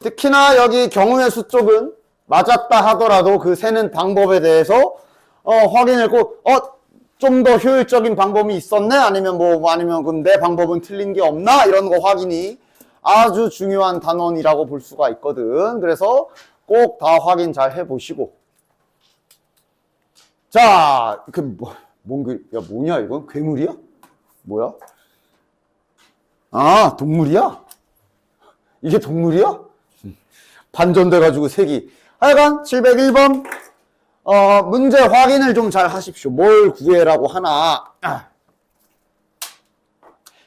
특히나 여기 경우의 수 쪽은 맞았다 하더라도 그 세는 방법에 대해서 확인을 꼭 좀 더 효율적인 방법이 있었네? 아니면 그럼 내 방법은 틀린 게 없나? 이런 거 확인이 아주 중요한 단원이라고 볼 수가 있거든. 그래서 꼭 다 확인 잘 해보시고. 자, 뭐냐, 이건? 괴물이야? 뭐야? 아, 동물이야? 이게 동물이야? 반전돼가지고 색이. 하여간 701번. 문제 확인을 좀 잘 하십시오. 뭘 구해라고 하나.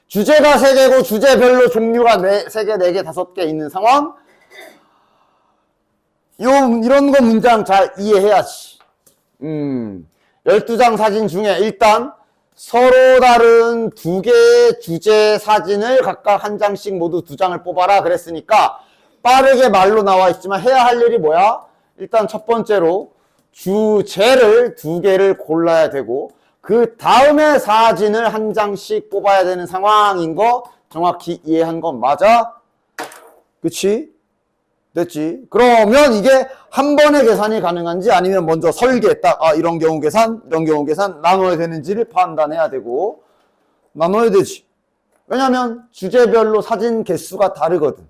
주제가 3개고 주제별로 종류가 3개, 4개, 5개 있는 상황. 이런 거 문장 잘 이해해야지. 12장 사진 중에 일단 서로 다른 2개의 주제 사진을 각각 한 장씩 모두 2장을 뽑아라 그랬으니까 빠르게 말로 나와 있지만 해야 할 일이 뭐야? 일단 첫 번째로 주제를 2개를 골라야 되고 그 다음에 사진을 한 장씩 뽑아야 되는 상황인 거 정확히 이해한 건 맞아? 그치? 됐지? 그러면 이게 한 번에 계산이 가능한지 아니면 먼저 설계 딱 이런 경우 계산, 이런 경우 계산 나눠야 되는지를 판단해야 되고 나눠야 되지. 왜냐면 주제별로 사진 개수가 다르거든.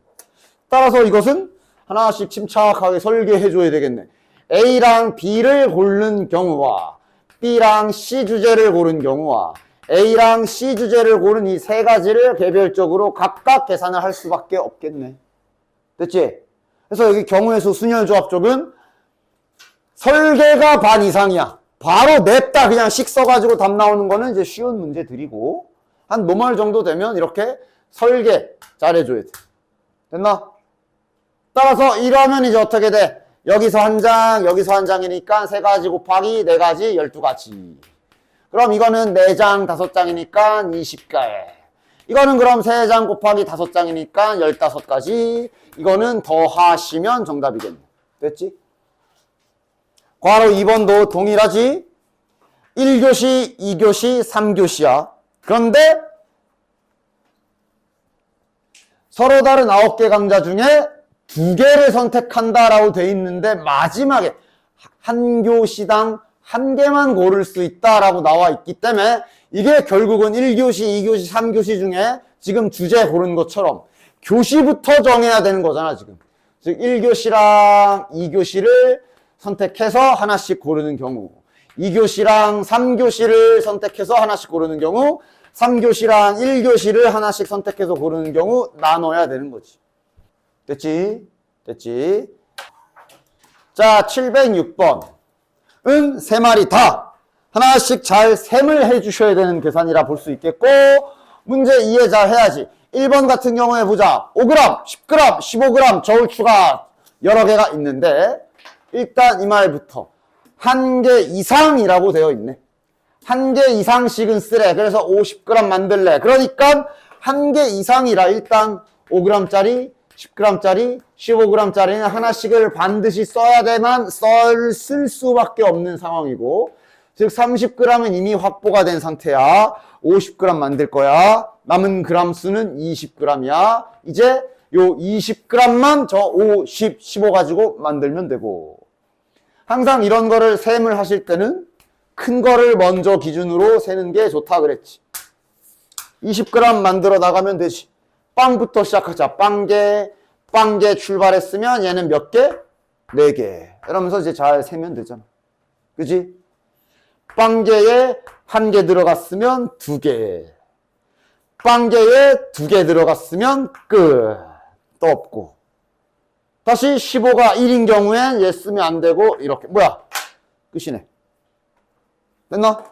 따라서 이것은 하나씩 침착하게 설계해 줘야 되겠네. A랑 B를 고르는 경우와 B랑 C 주제를 고른 경우와 A랑 C 주제를 고른 이 3가지를 개별적으로 각각 계산을 할 수밖에 없겠네. 됐지? 그래서 여기 경우의 수 순열조합 쪽은 설계가 반 이상이야. 바로 냅다 그냥 식 써가지고 답 나오는 거는 이제 쉬운 문제들이고 한 노멀 정도 되면 이렇게 설계 잘해줘야 돼. 됐나? 따라서 이러면 이제 어떻게 돼? 여기서 한 장, 여기서 한 장이니까 3가지 곱하기 4가지, 12가지. 그럼 이거는 4장, 5장이니까 20개. 이거는 그럼 3장 곱하기 5장이니까 15가지. 이거는 더 하시면 정답이겠네. 됐지? 괄호 2번도 동일하지? 1교시, 2교시, 3교시야. 그런데 서로 다른 9개 강좌 중에 2개를 선택한다라고 돼 있는데 마지막에 한 교시당 1개만 고를 수 있다라고 나와 있기 때문에 이게 결국은 1교시, 2교시, 3교시 중에 지금 주제 고른 것처럼 교시부터 정해야 되는 거잖아, 지금. 즉 1교시랑 2교시를 선택해서 하나씩 고르는 경우 2교시랑 3교시를 선택해서 하나씩 고르는 경우 3교시랑 1교시를 하나씩 선택해서 고르는 경우 나눠야 되는 거지. 됐지? 됐지? 자, 706번. 은 3마리 다 하나씩 잘 셈을 해주셔야 되는 계산이라 볼 수 있겠고 문제 이해 잘 해야지. 1번 같은 경우에 보자. 5g, 10g, 15g 저울 추가 여러 개가 있는데 일단 이 말부터 1개 이상이라고 되어 있네. 1개 이상씩은 쓰래. 그래서 50g 만들래. 그러니까 1개 이상이라 일단 5g짜리, 10g짜리, 15g짜리는 하나씩을 반드시 써야 되만 쓸 수밖에 없는 상황이고 즉 30g은 이미 확보가 된 상태야. 50g 만들 거야. 남은 그람 수는 20g이야. 이제 요 20g만 저 5, 10, 15 가지고 만들면 되고 항상 이런 거를 셈을 하실 때는 큰 거를 먼저 기준으로 세는 게 좋다 그랬지. 20g 만들어 나가면 되지. 빵부터 시작하자. 빵개 출발했으면 얘는 몇 개? 4개. 이러면서 이제 잘 세면 되잖아. 그지? 빵개에 1개 들어갔으면 2개. 빵개에 2개 들어갔으면 끝. 또 없고. 다시 15가 1인 경우엔 얘 쓰면 안 되고 이렇게. 뭐야? 끝이네. 됐나?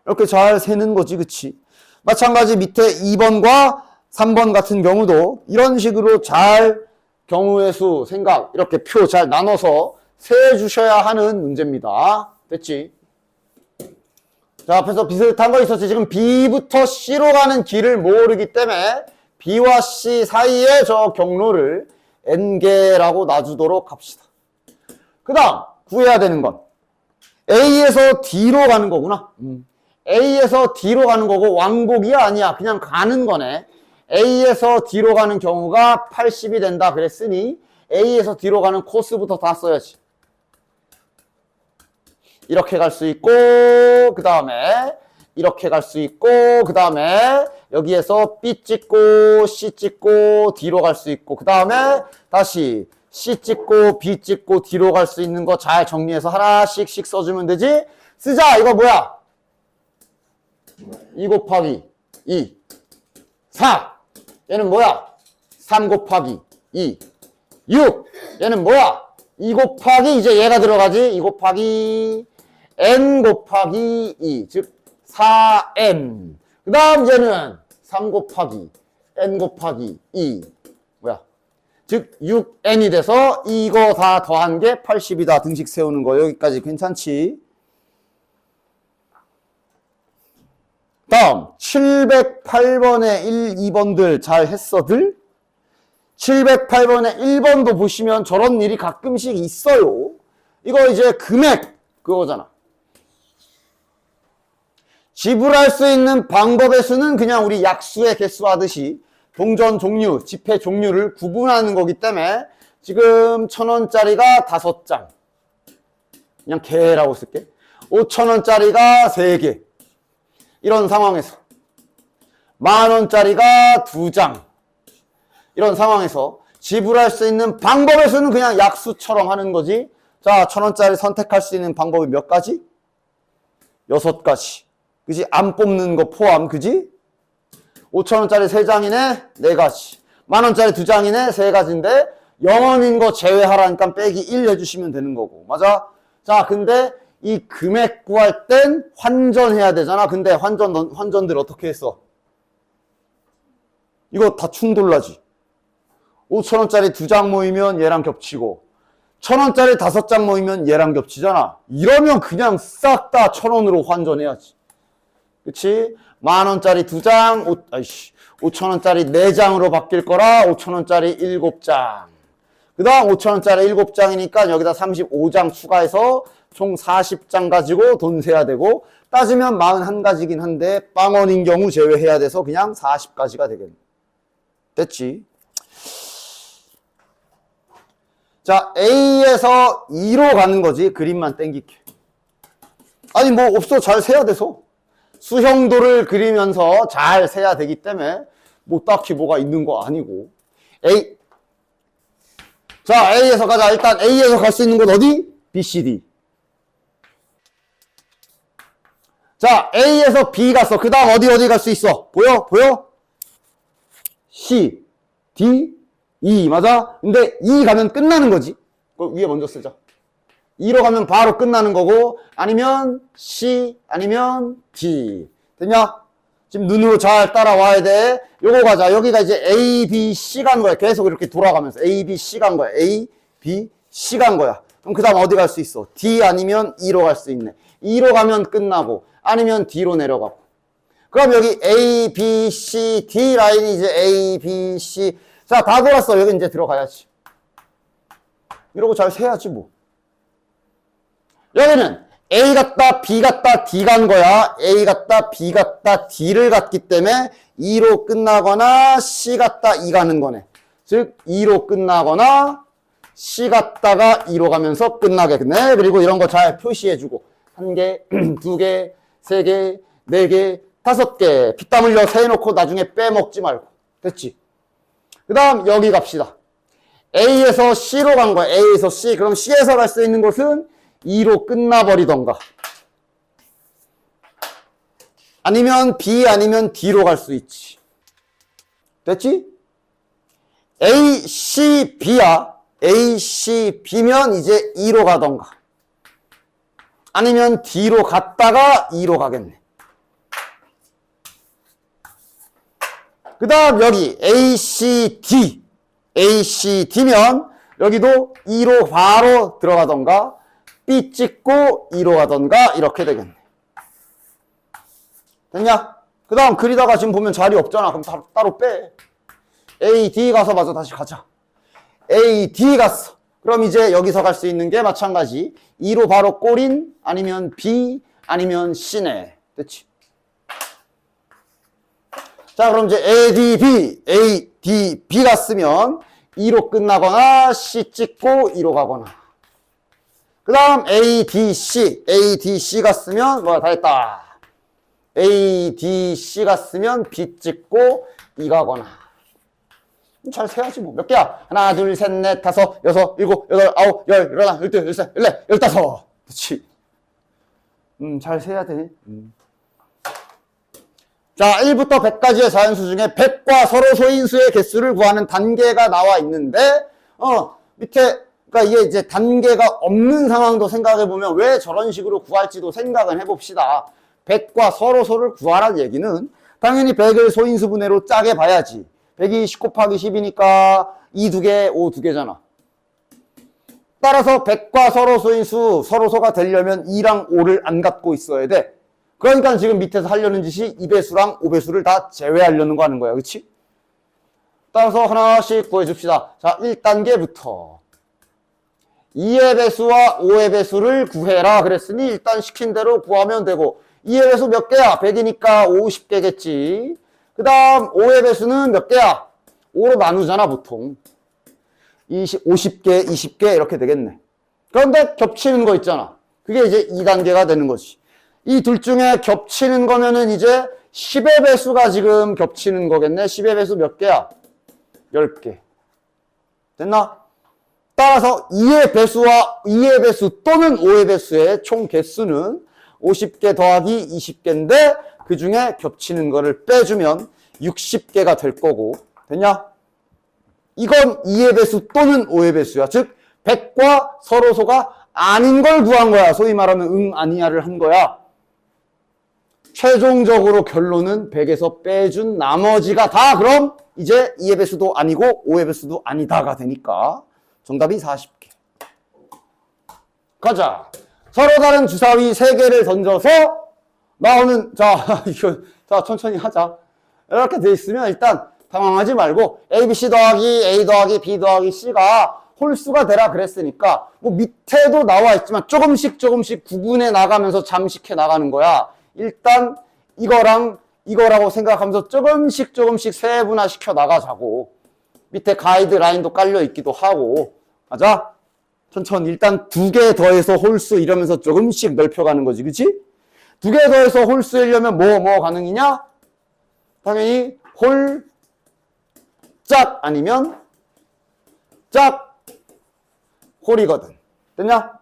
이렇게 잘 세는 거지, 그치? 마찬가지 밑에 2번과 3번 같은 경우도 이런 식으로 잘 경우의 수, 생각 이렇게 표 잘 나눠서 세주셔야 하는 문제입니다. 됐지? 자, 앞에서 비슷한 거 있었지. 지금 B부터 C로 가는 길을 모르기 때문에 B와 C 사이에 저 경로를 N개라고 놔주도록 합시다. 그 다음 구해야 되는 건 A에서 D로 가는 거구나. A에서 D로 가는 거고 왕복이 아니야. 그냥 가는 거네. A에서 D로 가는 경우가 80이 된다 그랬으니 A에서 D로 가는 코스부터 다 써야지. 이렇게 갈 수 있고, 그 다음에 이렇게 갈 수 있고, 그 다음에 여기에서 B 찍고 C 찍고 D로 갈 수 있고, 그 다음에 다시 C 찍고 B 찍고 D로 갈 수 있는 거 잘 정리해서 하나씩씩 써주면 되지. 쓰자. 이거 뭐야? 2 곱하기 2 4. 얘는 뭐야? 3 곱하기 2 6. 얘는 뭐야? 2 곱하기 이제 얘가 들어가지. 2 곱하기 n 곱하기 2 즉 4n. 그 다음 얘는 3 곱하기 n 곱하기 2 뭐야? 즉 6n이 돼서 이거 다 더한 게 80이다. 등식 세우는 거 여기까지 괜찮지? 다음 708번에 1, 2번들 잘 했어들? 708번에 1번도 보시면 저런 일이 가끔씩 있어요. 이거 이제 금액 그거잖아. 지불할 수 있는 방법의 수는 그냥 우리 약수의 개수 하듯이 동전 종류, 지폐 종류를 구분하는 거기 때문에 지금 1,000원짜리가 5장. 그냥 개라고 쓸게. 5,000원짜리가 3개. 이런 상황에서 10,000원짜리가 2장. 이런 상황에서 지불할 수 있는 방법의 수는 그냥 약수처럼 하는 거지. 자, 1,000원짜리 선택할 수 있는 방법이 몇 가지? 6가지. 그지? 안 뽑는 거 포함, 그지? 5,000원짜리 3장이네? 4가지. 10,000원짜리 2장이네? 3가지인데 0원인 거 제외하라니까 빼기 1 해주시면 되는 거고. 맞아? 자, 근데 이 금액 구할 땐 환전해야 되잖아. 근데 환전들 어떻게 했어? 이거 다 충돌나지. 5,000원짜리 2장 모이면 얘랑 겹치고 1,000원짜리 5장 모이면 얘랑 겹치잖아. 이러면 그냥 싹 다 1,000원으로 환전해야지. 그치? 10,000원짜리 2장, 5,000원짜리 4장으로 바뀔 거라 5,000원짜리 7장. 그 다음 5,000원짜리 7장이니까 여기다 35장 추가해서 총 40장 가지고 돈 세야 되고, 따지면 41가지긴 한데 빵원인 경우 제외해야 돼서 그냥 40가지가 되겠네. 됐지? 자, A에서 2로 가는 거지. 그림만 땡길게. 아니 뭐 없어. 잘 세야 돼서. 수형도를 그리면서 잘 세야 되기 때문에 뭐 딱히 뭐가 있는 거 아니고. 자, A에서 가자. 일단 A에서 갈 수 있는 곳 어디? B, C, D. 자, A에서 B 갔어. 그 다음 어디 갈 수 있어? 보여? C, D, E. 맞아? 근데 E 가면 끝나는 거지. 위에 먼저 쓰자. E로 가면 바로 끝나는 거고, 아니면 C, 아니면 D. 됐냐? 지금 눈으로 잘 따라와야 돼. 요거 가자. 여기가 이제 A, B, C 간 거야. 계속 이렇게 돌아가면서 A, B, C 간 거야. A, B, C 간 거야. 그럼 그 다음 어디 갈 수 있어? D 아니면 E로 갈 수 있네. E로 가면 끝나고, 아니면 D로 내려가고. 그럼 여기 A, B, C, D 라인이 이제 A, B, C. 자, 다 돌았어. 여기 이제 들어가야지. 이러고 잘 세야지 뭐. 여기는 A 갔다 B 갔다 D 간 거야. A 갔다 B 갔다 D를 갔기 때문에 2로 끝나거나 C 갔다 E 가는 거네. 즉 2로 끝나거나 C 갔다가 2로 가면서 끝나겠네. 그리고 이런 거 잘 표시해주고 1개, 2개, 3개, 4개, 5개 피땀 흘려 세놓고 나중에 빼먹지 말고. 됐지? 그 다음 여기 갑시다. A에서 C로 간 거야. A에서 C. 그럼 C에서 갈 수 있는 곳은 2로 끝나버리던가. 아니면 B 아니면 D로 갈 수 있지. 됐지? A, C, B야. A, C, B면 이제 2로 가던가. 아니면 D로 갔다가 2로 가겠네. 그 다음 여기 A, C, D. A, C, D면 여기도 2로 바로 들어가던가 B 찍고 2로 가던가 이렇게 되겠네. 됐냐? 그 다음 그리다가 지금 보면 자리 없잖아. 그럼 따로 빼. A, D 가서 맞아. 다시 가자. A, D 갔어. 그럼 이제 여기서 갈 수 있는 게 마찬가지. 2로 바로 꼬린 아니면 B 아니면 C네. 됐지? 자, 그럼 이제 A, D, B 갔으면 E로 끝나거나 C 찍고 2로 가거나. 그 다음 A, D, C. A, D, C가 쓰면 뭐야 다 했다. A, D, C가 쓰면 B 찍고 2 가거나. 잘 세야지 뭐. 몇 개야? 하나, 둘, 셋, 넷, 다섯, 여섯, 일곱, 여덟, 아홉, 열, 열하나, 열둘, 열셋, 열넷, 열다섯. 그렇지. 잘 세야 돼. 자, 1부터 100까지의 자연수 중에 100과 서로 소인수의 개수를 구하는 단계가 나와 있는데, 밑에, 그러니까 이게 이제 단계가 없는 상황도 생각해보면 왜 저런 식으로 구할지도 생각을 해봅시다. 100과 서로를 구하라는 얘기는 당연히 100을 소인수분해로 짜게 봐야지. 100이 10 곱하기 10이니까 2 2개, 5 2개잖아. 따라서 100과 서로 소인수, 서로소가 되려면 2랑 5를 안 갖고 있어야 돼. 그러니까 지금 밑에서 하려는 짓이 2배수랑 5배수를 다 제외하려는 거 하는 거야. 그치? 따라서 하나씩 구해줍시다. 자, 1단계부터 2의 배수와 5의 배수를 구해라 그랬으니 일단 시킨 대로 구하면 되고 2의 배수 몇 개야? 100이니까 50개겠지. 그 다음 5의 배수는 몇 개야? 5로 나누잖아 보통. 50개, 20개 이렇게 되겠네. 그런데 겹치는 거 있잖아. 그게 이제 2단계가 되는 거지. 이 둘 중에 겹치는 거면은 이제 10의 배수가 지금 겹치는 거겠네. 10의 배수 몇 개야? 10개. 됐나? 따라서 2의 배수 또는 5의 배수의 총 개수는 50개 더하기 20개인데 그 중에 겹치는 거를 빼주면 60개가 될 거고. 됐냐? 이건 2의 배수 또는 5의 배수야. 즉 100과 서로소가 아닌 걸 구한 거야. 소위 말하면 응 아니야를 한 거야. 최종적으로 결론은 100에서 빼준 나머지가 다 그럼 이제 2의 배수도 아니고 5의 배수도 아니다가 되니까 정답이 40개. 가자. 서로 다른 주사위 3개를 던져서 나오는, 자, 이거, 자, 천천히 하자. 이렇게 돼 있으면 일단 당황하지 말고 A, B, C 더하기 A 더하기 B 더하기 C가 홀수가 되라 그랬으니까 뭐 밑에도 나와 있지만 조금씩 구분해 나가면서 잠식해 나가는 거야. 일단 이거랑 이거라고 생각하면서 조금씩 세분화 시켜 나가자고. 밑에 가이드라인도 깔려 있기도 하고. 맞아? 천천히 일단 2개 더해서 홀수 이러면서 조금씩 넓혀가는 거지. 그치? 2개 더해서 홀수이려면 뭐 가능이냐? 당연히 홀짝 아니면 짝 홀이거든. 됐냐?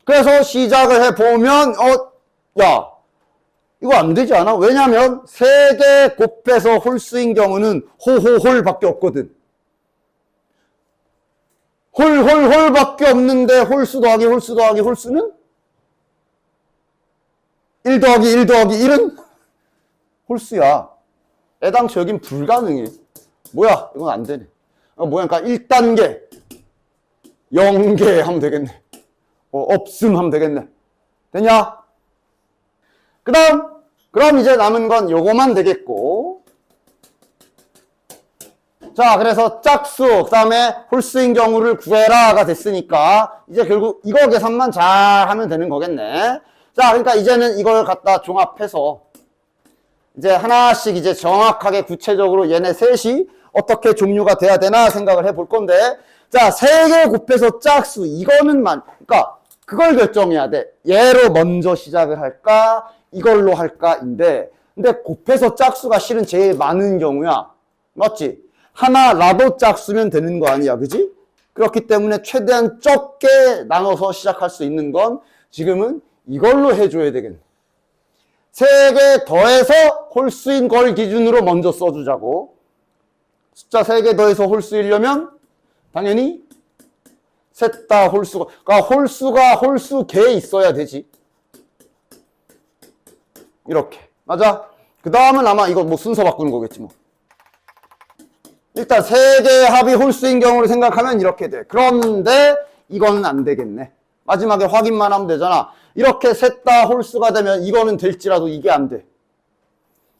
그래서 시작을 해보면 야 이거 안 되지 않아? 왜냐면 3개 곱해서 홀수인 경우는 홀밖에 없거든. 홀밖에 없는데 홀수 더하기 홀수는 1 더하기 1 더하기 1은 홀수야. 애당초 여긴 불가능해. 뭐야? 이건 안 되네. 뭐야? 그러니까 1단계 0개 하면 되겠네. 없음 하면 되겠네. 됐냐? 그럼 이제 남은 건 요거만 되겠고. 자, 그래서 짝수, 그 다음에 홀수인 경우를 구해라가 됐으니까, 이제 결국 이거 계산만 잘 하면 되는 거겠네. 자, 그러니까 이제는 이걸 갖다 종합해서, 이제 하나씩 이제 정확하게 구체적으로 얘네 셋이 어떻게 종류가 돼야 되나 생각을 해볼 건데, 자, 3개 곱해서 짝수, 이거는 그러니까 그걸 결정해야 돼. 얘로 먼저 시작을 할까? 이걸로 할까인데, 근데 곱해서 짝수가 실은 제일 많은 경우야. 맞지? 하나라도 짝수면 되는 거 아니야, 그지? 그렇기 때문에 최대한 적게 나눠서 시작할 수 있는 건 지금은 이걸로 해줘야 되겠네. 3개 더해서 홀수인 걸 기준으로 먼저 써주자고. 숫자 3개 더해서 홀수이려면 당연히 셋 다 홀수가, 그러니까 홀수가 홀수 개에 있어야 되지. 이렇게. 맞아? 그 다음은 아마 이거 뭐 순서 바꾸는 거겠지 뭐. 일단 3개의 합이 홀수인 경우를 생각하면 이렇게 돼. 그런데 이거는 안 되겠네. 마지막에 확인만 하면 되잖아. 이렇게 셋 다 홀수가 되면 이거는 될지라도 이게 안 돼.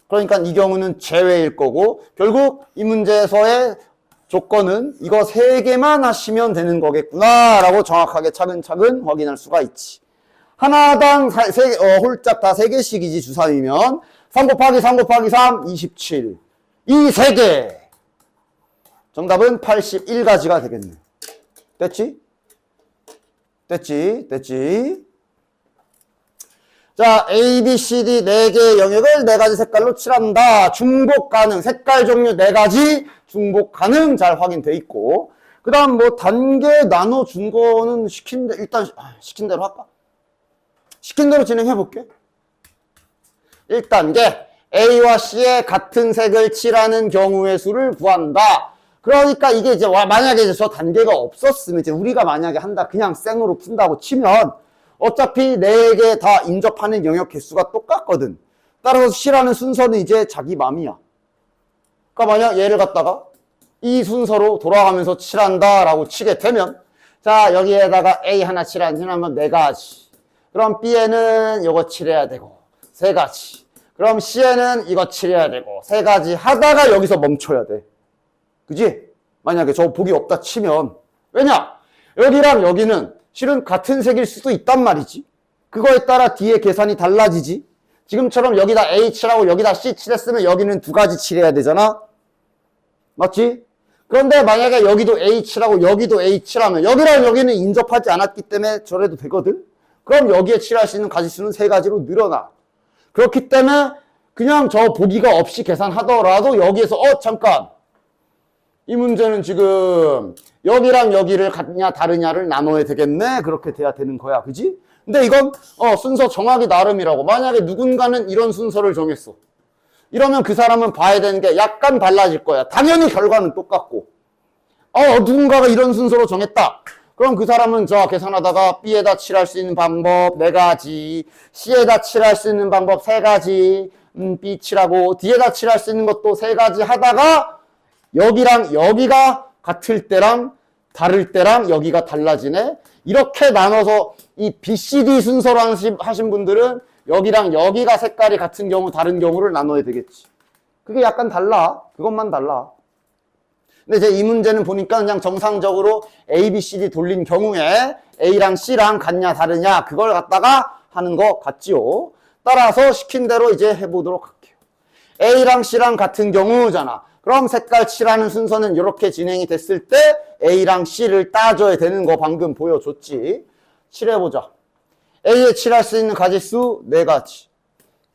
그러니까 이 경우는 제외일 거고 결국 이 문제에서의 조건은 이거 3개만 하시면 되는 거겠구나 라고 정확하게 차근차근 확인할 수가 있지. 하나당 홀짝 다 3개씩이지 주사위면 3 곱하기 3 곱하기 3 27. 이 3개 정답은 81가지가 되겠네. 됐지? 됐지? 자, A, B, C, D 4개의 영역을 4가지 색깔로 칠한다. 중복 가능, 색깔 종류 4가지, 중복 가능 잘 확인돼 있고. 그 다음 뭐 단계 나눠준 거는 일단 시킨 대로 할까? 시킨 대로 진행해 볼게. 1단계, A와 C의 같은 색을 칠하는 경우의 수를 구한다. 그러니까 이게 이제 만약에 이제 저 단계가 없었으면 이제 우리가 만약에 한다 그냥 생으로 푼다고 치면 어차피 4개 다 인접하는 영역 개수가 똑같거든. 따라서 칠하는 순서는 이제 자기 맘이야. 그러니까 만약 얘를 갖다가 이 순서로 돌아가면서 칠한다 라고 치게 되면 자 여기에다가 A 하나 칠하면 4가지. 그럼 B에는 이거 칠해야 되고 3가지. 그럼 C에는 이거 칠해야 되고 3가지 하다가 여기서 멈춰야 돼. 그지? 만약에 저 복이 없다 치면 왜냐? 여기랑 여기는 실은 같은 색일 수도 있단 말이지. 그거에 따라 뒤에 계산이 달라지지. 지금처럼 여기다 A 칠하고 여기다 C 칠했으면 여기는 2가지 칠해야 되잖아. 맞지? 그런데 만약에 여기도 A 칠하고 여기도 A 칠하면 여기랑 여기는 인접하지 않았기 때문에 저래도 되거든. 그럼 여기에 칠할 수 있는 가지수는 3가지로 늘어나. 그렇기 때문에 그냥 저 보기가 없이 계산하더라도 여기에서 잠깐 이 문제는 지금 여기랑 여기를 같냐 다르냐를 나눠야 되겠네. 그렇게 돼야 되는 거야. 그지? 근데 이건 순서 정하기 나름이라고. 만약에 누군가는 이런 순서를 정했어. 이러면 그 사람은 봐야 되는 게 약간 달라질 거야. 당연히 결과는 똑같고. 누군가가 이런 순서로 정했다. 그럼 그 사람은 저 계산하다가 B에다 칠할 수 있는 방법 4가지, C에다 칠할 수 있는 방법 3가지, B 칠하고 D에다 칠할 수 있는 것도 3가지 하다가 여기랑 여기가 같을 때랑 다를 때랑 여기가 달라지네. 이렇게 나눠서 이 B, C, D 순서로 하신 분들은 여기랑 여기가 색깔이 같은 경우 다른 경우를 나눠야 되겠지. 그게 약간 달라. 그것만 달라. 근데 이제 이 문제는 보니까 그냥 정상적으로 A, B, C, D 돌린 경우에 A랑 C랑 같냐 다르냐 그걸 갖다가 하는 것 같지요. 따라서 시킨 대로 이제 해보도록 할게요. A랑 C랑 같은 경우잖아. 그럼 색깔 칠하는 순서는 이렇게 진행이 됐을 때 A랑 C를 따져야 되는 거 방금 보여줬지. 칠해보자. A에 칠할 수 있는 가지수 4가지.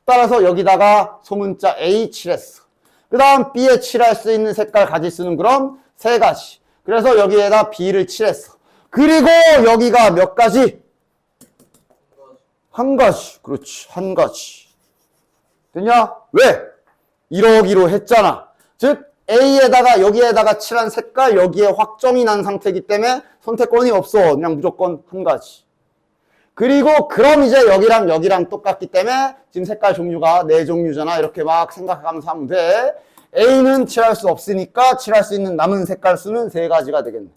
따라서 여기다가 소문자 A 칠했어. 그 다음 B에 칠할 수 있는 색깔 가지수는 그럼 3가지. 그래서 여기에다 B를 칠했어. 그리고 여기가 몇 가지? 1가지. 그렇지. 1가지. 됐냐? 왜? 이러기로 했잖아. 즉 A에다가 여기에다가 칠한 색깔 여기에 확정이 난 상태이기 때문에 선택권이 없어. 그냥 무조건 1가지. 그리고 그럼 이제 여기랑 여기랑 똑같기 때문에 지금 색깔 종류가 4종류잖아. 이렇게 막 생각하면서 하면 돼. A는 칠할 수 없으니까 칠할 수 있는 남은 색깔 수는 3가지가 되겠네.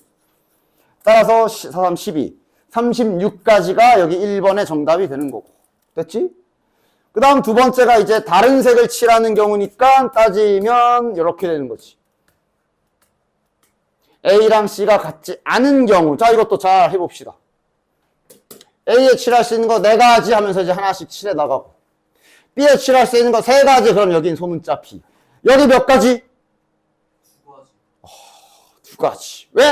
따라서 4, 3, 12. 36가지가 여기 1번의 정답이 되는 거고. 됐지? 그 다음 두 번째가 이제 다른 색을 칠하는 경우니까 따지면 이렇게 되는 거지. A랑 C가 같지 않은 경우. 자, 이것도 잘 해봅시다. A에 칠할 수 있는 거 4가지 하면서 이제 하나씩 칠해 나가고. B에 칠할 수 있는 거 3가지. 그럼 여긴 소문자 B. 여기 몇 가지? 2가지. 왜?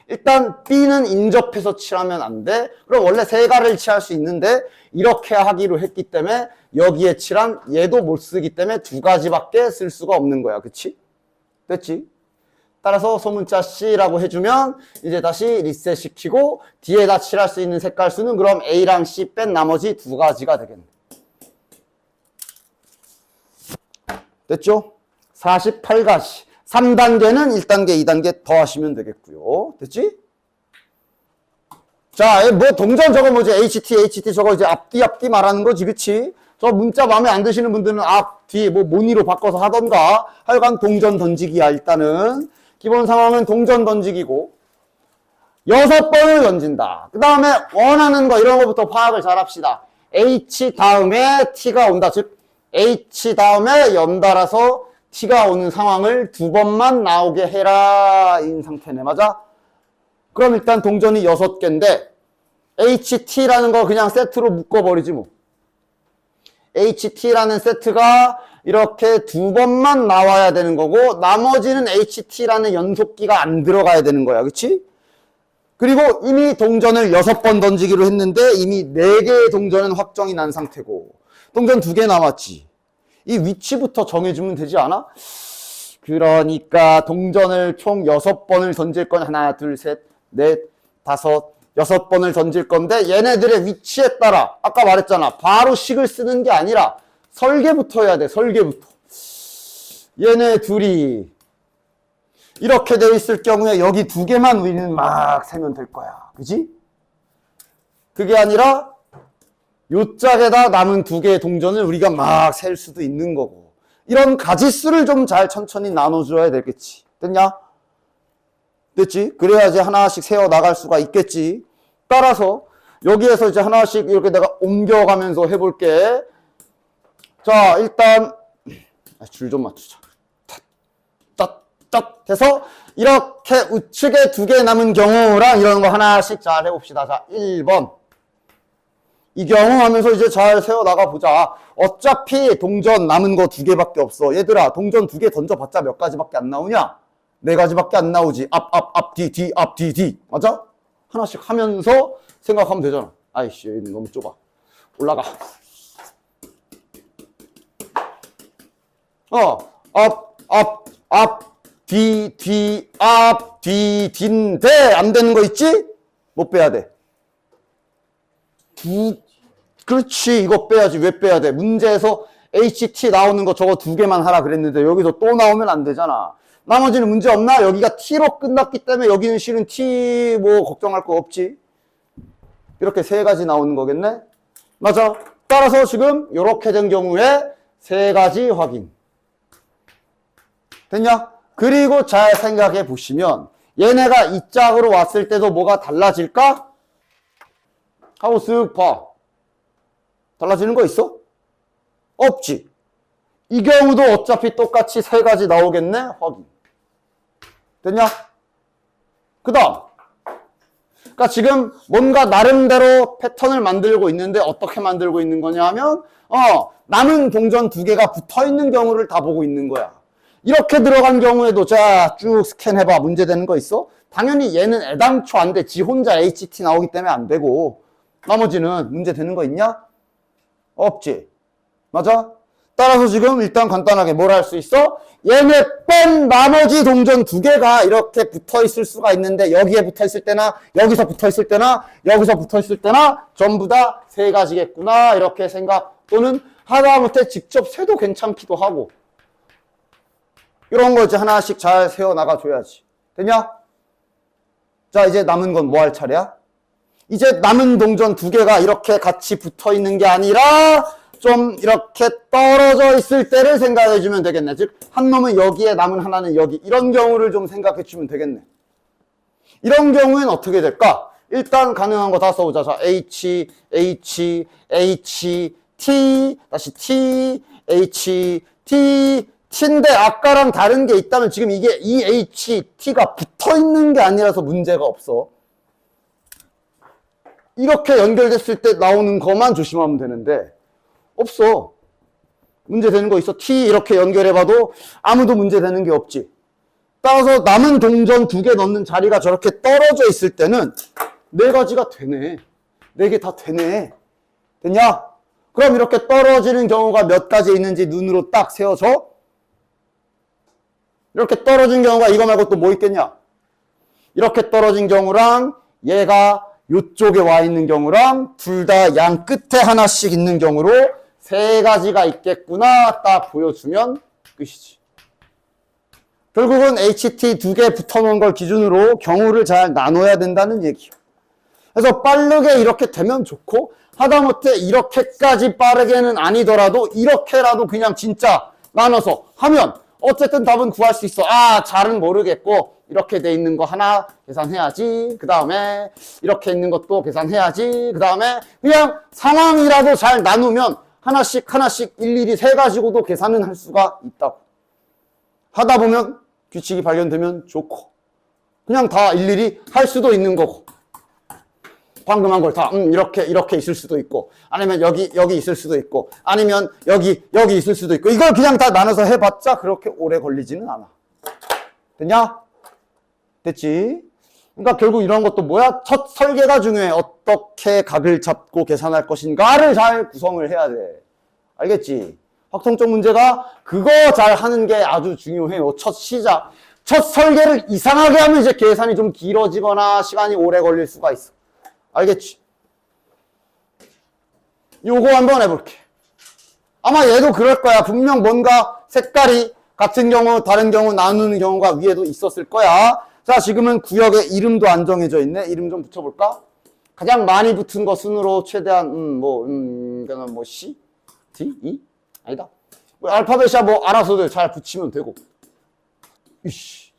일단 B는 인접해서 칠하면 안 돼. 그럼 원래 3가지를 칠할 수 있는데 이렇게 하기로 했기 때문에 여기에 칠한 얘도 못 쓰기 때문에 2가지밖에 쓸 수가 없는 거야. 그치? 됐지? 따라서 소문자 C라고 해주면 이제 다시 리셋 시키고 D에다 칠할 수 있는 색깔 수는 그럼 A랑 C 뺀 나머지 2가지가 되겠네. 됐죠? 48가지. 3단계는 1단계, 2단계 더 하시면 되겠고요. 됐지? 자, 뭐 동전 저거 뭐지? HT 저거 이제 앞뒤 말하는 거지. 그치? 저 문자 마음에 안 드시는 분들은 앞, 뒤, 뭐 모니로 바꿔서 하던가. 하여간 동전 던지기야, 일단은. 기본 상황은 동전 던지기고. 6번을 던진다. 그 다음에 원하는 거, 이런 거부터 파악을 잘 합시다. H 다음에 T가 온다. 즉, H 다음에 연달아서 T가 오는 상황을 2번만 나오게 해라. 인 상태네. 맞아? 그럼 일단 동전이 6개인데, HT라는 거 그냥 세트로 묶어버리지 뭐. HT라는 세트가 이렇게 두 번만 나와야 되는 거고 나머지는 HT라는 연속기가 안 들어가야 되는 거야. 그치? 그리고 이미 동전을 6번 던지기로 했는데 이미 4개의 동전은 확정이 난 상태고 동전 2개 남았지. 이 위치부터 정해주면 되지 않아? 그러니까 동전을 총 6번을 던질 건 하나, 둘, 셋, 넷, 다섯, 6번을 던질 건데 얘네들의 위치에 따라 아까 말했잖아. 바로 식을 쓰는 게 아니라 설계부터 해야 돼. 설계부터. 얘네 둘이 이렇게 돼 있을 경우에 여기 2개만 우리는 막 세면 될 거야. 그지? 그게 아니라 요 짝에다 남은 2개의 동전을 우리가 막 셀 수도 있는 거고. 이런 가지수를 좀 잘 천천히 나눠줘야 되겠지. 됐냐? 됐지? 그래야지 하나씩 세워 나갈 수가 있겠지. 따라서 여기에서 이제 하나씩 이렇게 내가 옮겨가면서 해볼게. 자, 일단 줄 좀 맞추자. 딱 해서 이렇게 우측에 2개 남은 경우랑 이런 거 하나씩 잘 해봅시다. 자, 1번. 이 경우 하면서 이제 잘 세워 나가 보자. 어차피 동전 남은 거 2개밖에 없어. 얘들아, 동전 2개 던져봤자 몇 가지밖에 안 나오냐? 4가지밖에 안 나오지. 앞, 뒤, 앞, 뒤. 맞아? 하나씩 하면서 생각하면 되잖아. 아이씨, 여기는 너무 좁아. 올라가. 앞, 뒤, 앞, 뒤인데 안 되는 거 있지? 뭐 빼야 돼? 그렇지. 이거 빼야지. 왜 빼야 돼? 문제에서 HT 나오는 거 저거 2개만 하라 그랬는데 여기서 또 나오면 안 되잖아. 나머지는 문제 없나? 여기가 T로 끝났기 때문에 여기는 실은 T 뭐 걱정할 거 없지. 이렇게 3가지 나오는 거겠네? 맞아. 따라서 지금 이렇게 된 경우에 3가지 확인. 됐냐? 그리고 잘 생각해 보시면 얘네가 이 짝으로 왔을 때도 뭐가 달라질까? 하고 쓱 봐. 달라지는 거 있어? 없지. 이 경우도 어차피 똑같이 3가지 나오겠네? 확인. 됐냐? 그 다음. 그러니까 지금 뭔가 나름대로 패턴을 만들고 있는데 어떻게 만들고 있는 거냐 하면 남은 동전 2개가 붙어있는 경우를 다 보고 있는 거야. 이렇게 들어간 경우에도 자 쭉 스캔해봐. 문제되는 거 있어? 당연히 얘는 애당초 안 돼. 지 혼자 HT 나오기 때문에 안 되고 나머지는 문제되는 거 있냐? 없지. 맞아? 따라서 지금 일단 간단하게 뭘 할 수 있어? 얘네 뺀 나머지 동전 2개가 이렇게 붙어있을 수가 있는데 여기에 붙어있을 때나 여기서 붙어있을 때나 여기서 붙어있을 때나 전부 다 3가지겠구나 이렇게 생각 또는 하다못해 직접 세도 괜찮기도 하고 이런 거 이제 하나씩 잘 세워나가 줘야지. 됐냐? 자, 이제 남은 건 뭐 할 차례야? 이제 남은 동전 2개가 이렇게 같이 붙어 있는 게 아니라 좀 이렇게 떨어져 있을 때를 생각해 주면 되겠네. 즉, 한 놈은 여기에 남은 하나는 여기. 이런 경우를 좀 생각해 주면 되겠네. 이런 경우엔 어떻게 될까? 일단 가능한 거 다 써보자. 자, T, 다시 T, T인데 아까랑 다른 게 있다면 지금 이게 이 T가 붙어 있는 게 아니라서 문제가 없어. 이렇게 연결됐을 때 나오는 것만 조심하면 되는데 없어. 문제되는 거 있어? T 이렇게 연결해봐도 아무도 문제되는 게 없지. 따라서 남은 동전 2개 넣는 자리가 저렇게 떨어져 있을 때는 4가지가 되네. 4개 다 되네. 됐냐? 그럼 이렇게 떨어지는 경우가 몇 가지 있는지 눈으로 딱 세워줘. 이렇게 떨어진 경우가 이거 말고 또 뭐 있겠냐? 이렇게 떨어진 경우랑 얘가 이쪽에 와 있는 경우랑 둘 다 양 끝에 하나씩 있는 경우로 3가지가 있겠구나 딱 보여주면 끝이지. 결국은 HT 2개 붙어놓은 걸 기준으로 경우를 잘 나눠야 된다는 얘기야. 그래서 빠르게 이렇게 되면 좋고 하다못해 이렇게까지 빠르게는 아니더라도 이렇게라도 그냥 진짜 나눠서 하면 어쨌든 답은 구할 수 있어. 아, 잘은 모르겠고 이렇게 돼 있는 거 하나 계산해야지. 그 다음에 이렇게 있는 것도 계산해야지. 그 다음에 그냥 상황이라도 잘 나누면 하나씩 일일이 세가지고도 계산은 할 수가 있다고. 하다 보면 규칙이 발견되면 좋고 그냥 다 일일이 할 수도 있는 거고. 방금 한 걸 다 이렇게 있을 수도 있고, 아니면 여기 있을 수도 있고, 아니면 여기 있을 수도 있고, 이걸 그냥 다 나눠서 해봤자 그렇게 오래 걸리지는 않아. 됐냐? 됐지? 그러니까 결국 이런 것도 뭐야? 첫 설계가 중요해. 어떻게 각을 잡고 계산할 것인가를 잘 구성을 해야 돼. 알겠지? 확통적 문제가 그거 잘 하는 게 아주 중요해요. 첫 시작. 첫 설계를 이상하게 하면 이제 계산이 좀 길어지거나 시간이 오래 걸릴 수가 있어. 알겠지? 요거 한번 해볼게. 아마 얘도 그럴 거야. 분명 뭔가 색깔이 같은 경우, 다른 경우 나누는 경우가 위에도 있었을 거야. 자, 지금은 구역에 이름도 안 정해져 있네. 이름 좀 붙여볼까? 가장 많이 붙은 거 순으로 최대한, 그냥 뭐, C? D? E? 아니다. 뭐 알파벳이야 뭐 알아서들 잘 붙이면 되고. 이씨.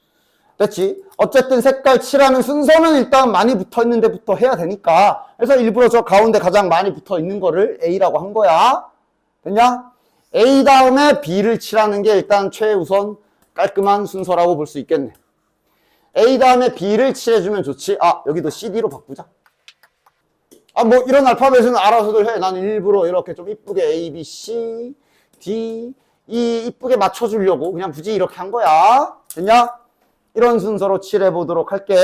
됐지? 어쨌든 색깔 칠하는 순서는 일단 많이 붙어 있는 데부터 해야 되니까. 그래서 일부러 저 가운데 가장 많이 붙어 있는 거를 A라고 한 거야. 됐냐? A 다음에 B를 칠하는 게 일단 최우선 깔끔한 순서라고 볼 수 있겠네. A 다음에 B를 칠해주면 좋지. 아, 여기도 CD로 바꾸자. 아, 뭐 이런 알파벳은 알아서들 해. 난 일부러 이렇게 좀 이쁘게 A, B, C, D, E 이쁘게 맞춰주려고 그냥 굳이 이렇게 한 거야. 됐냐? 이런 순서로 칠해보도록 할게.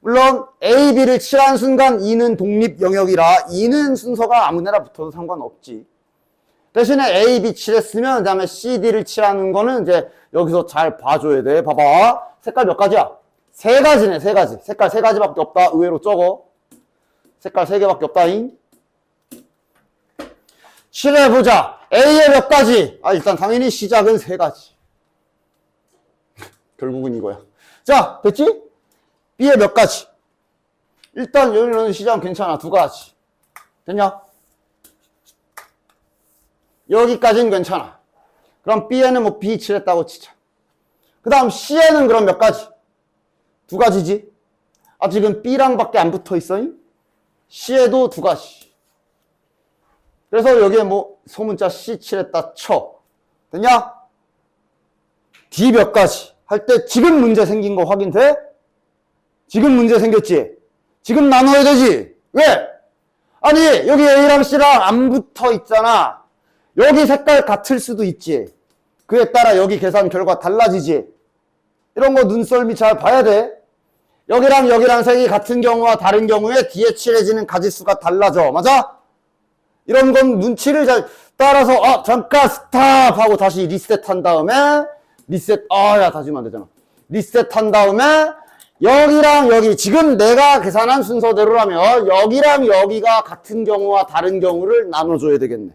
물론 A, B를 칠한 순간 E는 독립 영역이라 E는 순서가 아무데나 붙어도 상관없지. 대신에 A, B 칠했으면 그 다음에 C, D를 칠하는 거는 이제 여기서 잘 봐줘야 돼. 봐봐. 색깔 몇 가지야? 세 가지네, 세 가지. 색깔 세 가지밖에 없다. 의외로 적어. 색깔 세 개밖에 없다잉. 칠해보자. A에 몇 가지? 아, 일단 당연히 시작은 세 가지. 결국은 이거야. 자, 됐지? B에 몇 가지? 일단 여기는 시작은 괜찮아. 두 가지. 됐냐? 여기까지는 괜찮아. 그럼 B에는 뭐 B 칠했다고 치자. 그 다음 C에는 그럼 몇 가지? 두 가지지? 아, 지금 B랑 밖에 안 붙어 있어잉? C에도 두 가지. 그래서 여기에 뭐 소문자 C 칠했다 쳐. 됐냐? D 몇 가지? 할 때 지금 문제 생긴 거 확인돼? 지금 문제 생겼지? 지금 나눠야 되지? 왜? 아니, 여기 A랑 C랑 안 붙어 있잖아. 여기 색깔 같을 수도 있지. 그에 따라 여기 계산 결과 달라지지. 이런 거 눈썰미 잘 봐야 돼. 여기랑 색이 같은 경우와 다른 경우에 뒤에 칠해지는 가지수가 달라져. 맞아? 이런 건 눈치를 잘 따라서 잠깐 스탑 하고 다시 리셋한 다음에 다시 하면 안 되잖아. 리셋한 다음에 여기랑 여기 지금 내가 계산한 순서대로라면 여기랑 여기가 같은 경우와 다른 경우를 나눠줘야 되겠네.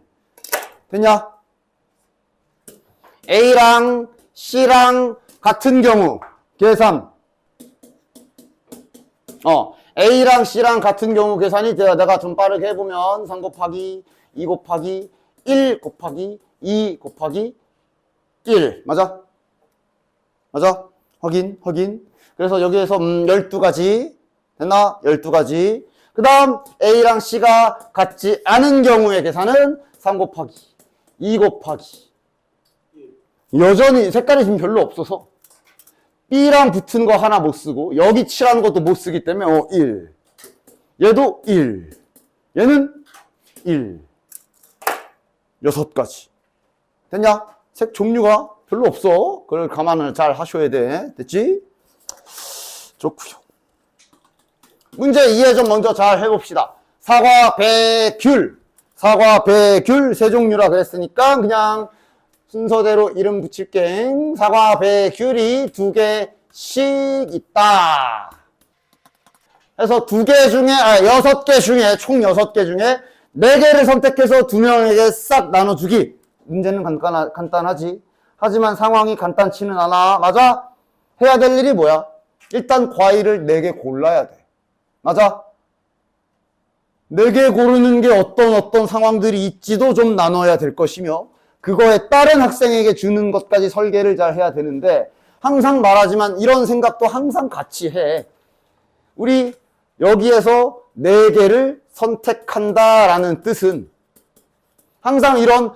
됐냐? A랑 C랑 같은 경우 계산. A랑 C랑 같은 경우 계산이 내가 좀 빠르게 해보면 3 곱하기 2 곱하기 1 곱하기 2 곱하기 1 맞아? 맞아? 확인. 그래서 여기에서 12가지 됐나? 12가지. 그 다음 A랑 C가 같지 않은 경우의 계산은 3 곱하기 2 곱하기 여전히 색깔이 지금 별로 없어서 B랑 붙은 거 하나 못 쓰고 여기 칠하는 것도 못 쓰기 때문에 1 얘도 1 얘는 1 6가지 됐냐? 색 종류가 별로 없어. 그걸 감안을 잘 하셔야 돼. 됐지? 좋구요. 문제 2에 좀 먼저 잘 해봅시다. 사과, 배, 귤 세 종류라 그랬으니까 그냥 순서대로 이름 붙일게. 사과, 배, 귤이 2개씩 있다. 그래서 2개 중에, 6개 중에, 총 6개 중에 4개를 선택해서 2명에게 싹 나눠주기. 문제는 간단하지. 하지만 상황이 간단치는 않아. 맞아? 해야 될 일이 뭐야? 일단 과일을 4개 골라야 돼. 맞아? 4개 고르는 게 어떤 상황들이 있지도 좀 나눠야 될 것이며 그거에 다른 학생에게 주는 것까지 설계를 잘 해야 되는데 항상 말하지만 이런 생각도 항상 같이 해. 우리 여기에서 4개를 선택한다라는 뜻은 항상 이런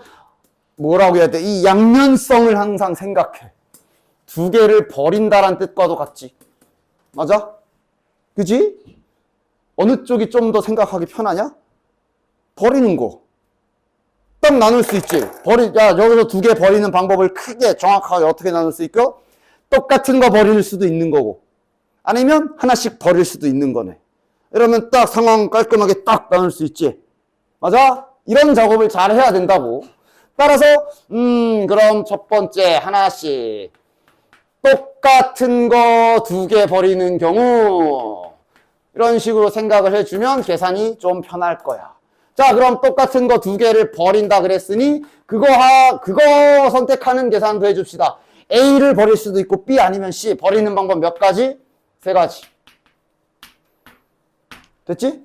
뭐라고 해야 돼? 이 양면성을 항상 생각해. 2개를 버린다라는 뜻과도 같지. 맞아? 그지? 어느 쪽이 좀 더 생각하기 편하냐? 버리는 거. 딱 나눌 수 있지. 야, 여기서 두 개 버리는 방법을 크게 정확하게 어떻게 나눌 수 있고, 똑같은 거 버릴 수도 있는 거고, 아니면 하나씩 버릴 수도 있는 거네. 이러면 딱 상황 깔끔하게 딱 나눌 수 있지. 맞아? 이런 작업을 잘 해야 된다고. 따라서 그럼 첫 번째 하나씩 똑같은 거 두 개 버리는 경우 이런 식으로 생각을 해주면 계산이 좀 편할 거야. 자, 그럼 똑같은 거 두 개를 버린다 그랬으니 그거 선택하는 계산도 해줍시다. A를 버릴 수도 있고 B 아니면 C. 버리는 방법 몇 가지? 세 가지. 됐지?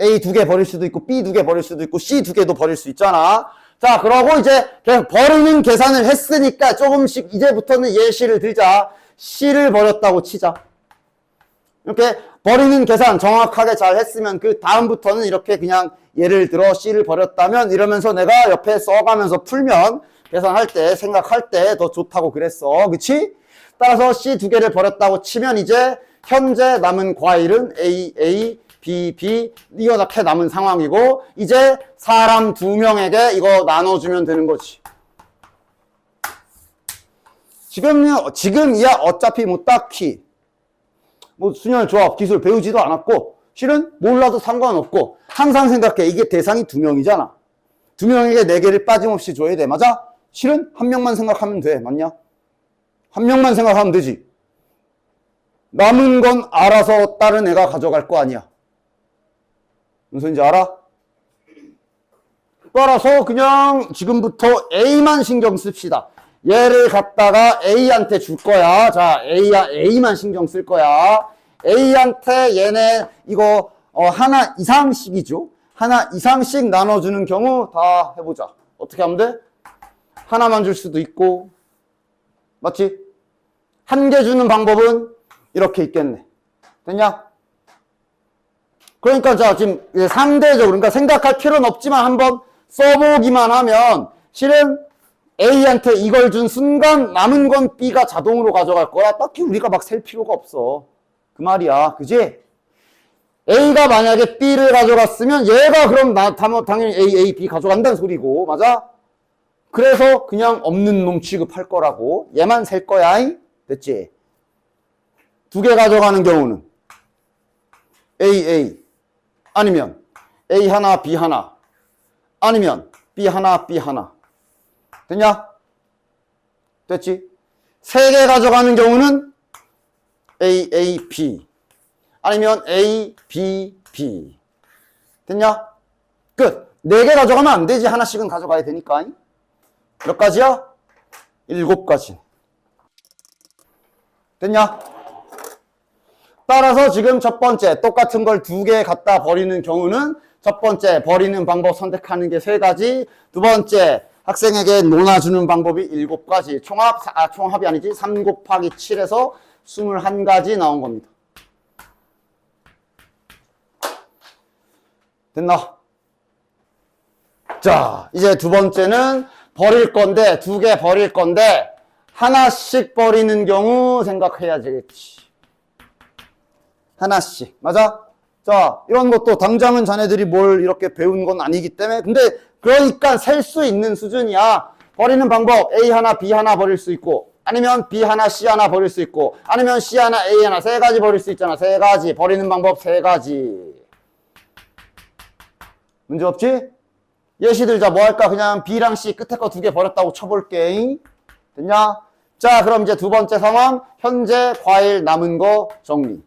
A 두 개 버릴 수도 있고 B 두 개 버릴 수도 있고 C 두 개도 버릴 수 있잖아. 자, 그러고 이제 그냥 버리는 계산을 했으니까 조금씩 이제부터는 예시를 들자. C를 버렸다고 치자. 이렇게 버리는 계산 정확하게 잘 했으면 그 다음부터는 이렇게 그냥 예를 들어 C를 버렸다면 이러면서 내가 옆에 써가면서 풀면 계산할 때 생각할 때 더 좋다고 그랬어. 그치? 따라서 C 두 개를 버렸다고 치면 이제 현재 남은 과일은 A, B 이렇게 남은 상황이고 이제 사람 두 명에게 이거 나눠주면 되는 거지. 지금이야 어차피 뭐 딱히 뭐 순열 조합 기술 배우지도 않았고 실은 몰라도 상관없고 항상 생각해. 이게 대상이 두 명이잖아. 두 명에게 네 개를 빠짐없이 줘야 돼. 맞아? 실은 한 명만 생각하면 돼. 맞냐? 한 명만 생각하면 되지. 남은 건 알아서 다른 애가 가져갈 거 아니야. 무슨 소리인지 알아? 따라서 그냥 지금부터 A만 신경 씁시다. 얘를 갖다가 A한테 줄 거야. 자, A만 신경 쓸 거야. A한테 얘네 이거 하나 이상씩이죠. 하나 이상씩 나눠주는 경우 다 해보자. 어떻게 하면 돼? 하나만 줄 수도 있고, 맞지? 한 개 주는 방법은 이렇게 있겠네. 됐냐? 그러니까 자, 지금 상대적으로, 그러니까 생각할 필요는 없지만 한번 써보기만 하면 실은 A한테 이걸 준 순간 남은 건 B가 자동으로 가져갈 거야. 딱히 우리가 막 셀 필요가 없어. 그 말이야. 그지? A가 만약에 B를 가져갔으면 얘가 그럼 당연히 A, B 가져간다는 소리고. 맞아? 그래서 그냥 없는 놈 취급할 거라고. 얘만 셀 거야. 됐지? 두 개 가져가는 경우는 A 아니면 A 하나 B 하나 아니면 B 하나 B 하나. 됐냐? 됐지? 세 개 가져가는 경우는 A B 아니면 A B B. 됐냐? 끝. 네 개 가져가면 안 되지. 하나씩은 가져가야 되니까. 몇 가지야? 7가지. 됐냐? 따라서 지금 첫 번째 똑같은 걸 두 개 갖다 버리는 경우는 첫 번째 버리는 방법 선택하는 게 3가지. 두 번째 학생에게 논아주는 방법이 7가지. 총합이 아니지. 3 곱하기 7에서 21가지 나온 겁니다. 됐나? 자, 이제 두 번째는 버릴 건데, 두 개 버릴 건데, 하나씩 버리는 경우 생각해야 되겠지. 하나씩. 맞아? 자, 이런 것도 당장은 자네들이 뭘 이렇게 배운 건 아니기 때문에. 근데, 그러니까 셀 수 있는 수준이야. 버리는 방법, A 하나, B 하나 버릴 수 있고, 아니면 B 하나, C 하나 버릴 수 있고, 아니면 C 하나, A 하나, 3가지 버릴 수 있잖아. 3가지. 버리는 방법 3가지. 문제 없지? 예시 들자. 뭐 할까? 그냥 B랑 C 끝에 거 2개 버렸다고 쳐볼게. 됐냐? 자, 그럼 이제 두 번째 상황. 현재 과일 남은 거 정리.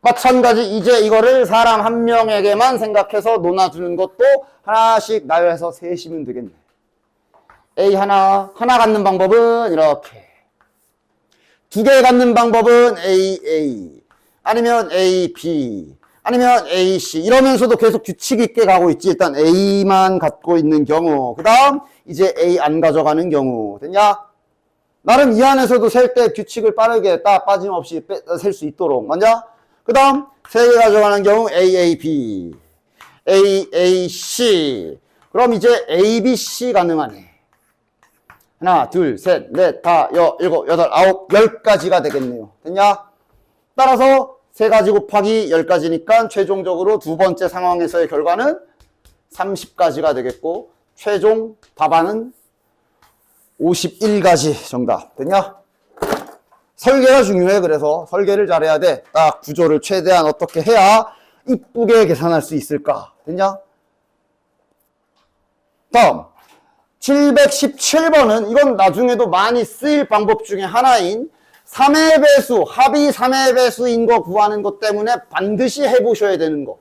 마찬가지 이제 이거를 사람 한 명에게만 생각해서 논아주는 것도 하나씩 나열해서 세시면 되겠네. A 하나 갖는 방법은 이렇게. 2개 갖는 방법은 A 아니면 A, B 아니면 A, C 이러면서도 계속 규칙 있게 가고 있지. 일단 A만 갖고 있는 경우, 그 다음 이제 A 안 가져가는 경우. 됐냐? 나름 이 안에서도 셀 때 규칙을 빠르게 딱 빠짐없이 셀 수 있도록. 맞냐? 그 다음 3개 가져가는 경우 A, B A, C. 그럼 이제 A, B, C 가능하네. 하나, 둘, 셋, 넷, 다, 여, 일곱, 여덟, 아홉, 10가지가 되겠네요. 됐냐? 따라서 3가지 곱하기 10가지니까 최종적으로 두 번째 상황에서의 결과는 30가지가 되겠고 최종 답안은 51가지 정답. 됐냐? 설계가 중요해. 그래서 설계를 잘해야 돼. 딱 구조를 최대한 어떻게 해야 이쁘게 계산할 수 있을까? 됐냐? 다음 717번은 이건 나중에도 많이 쓰일 방법 중에 하나인 3의 배수, 합이 3의 배수인 거 구하는 것 때문에 반드시 해보셔야 되는 거.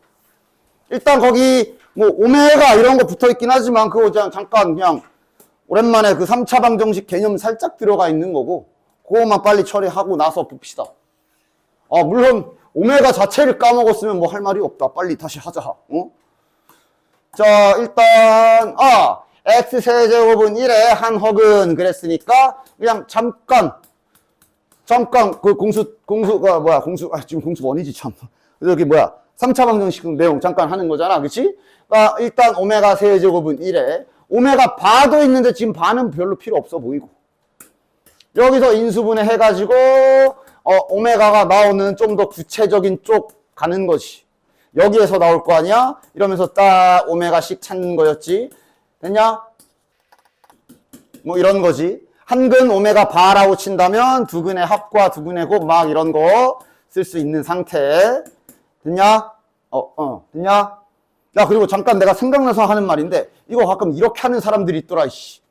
일단 거기 뭐 오메가 이런 거 붙어있긴 하지만 그거 잠깐 그냥 오랜만에 그 3차 방정식 개념 살짝 들어가 있는 거고 그거만 빨리 처리하고 나서 봅시다. 물론 오메가 자체를 까먹었으면 뭐 할 말이 없다. 빨리 다시 하자. 자, 일단 x세제곱은 1의 한 허근 그랬으니까 그냥 잠깐 그 공수가 뭐야? 지금 공수 원이지 참. 여기 뭐야? 3차 방정식 내용 잠깐 하는 거잖아. 그치? 그러니까 일단 오메가 세제곱은 1에 오메가 바도 있는데 지금 바는 별로 필요 없어 보이고 여기서 인수분해 해가지고 오메가가 나오는 좀 더 구체적인 쪽 가는 거지. 여기에서 나올 거 아니야? 이러면서 딱 오메가씩 찾는 거였지. 됐냐? 뭐 이런 거지. 한근 오메가 바라고 친다면 두근의 합과 두근의 곱 막 이런 거 쓸 수 있는 상태. 됐냐? 됐냐? 야, 그리고 잠깐 내가 생각나서 하는 말인데 이거 가끔 이렇게 하는 사람들이 있더라, 이씨.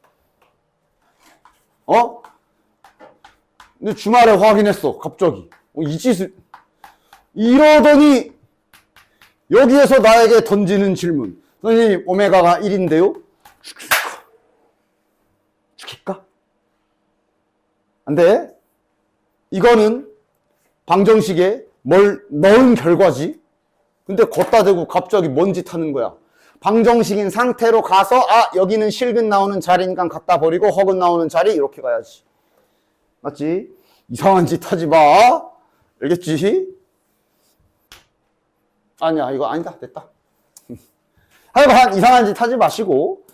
근데 주말에 확인했어, 갑자기. 이 짓을. 이러더니 여기에서 나에게 던지는 질문. 선생님, 오메가가 1인데요? 죽일까? 안 돼. 이거는 방정식에 뭘 넣은 결과지. 근데 걷다 대고 갑자기 뭔 짓 하는 거야. 방정식인 상태로 가서 여기는 실근 나오는 자리니까 갖다 버리고 허근 나오는 자리 이렇게 가야지. 맞지? 이상한 짓 하지 마. 알겠지? 아니야, 이거 아니다. 됐다. 하여간 이상한 짓 하지 마시고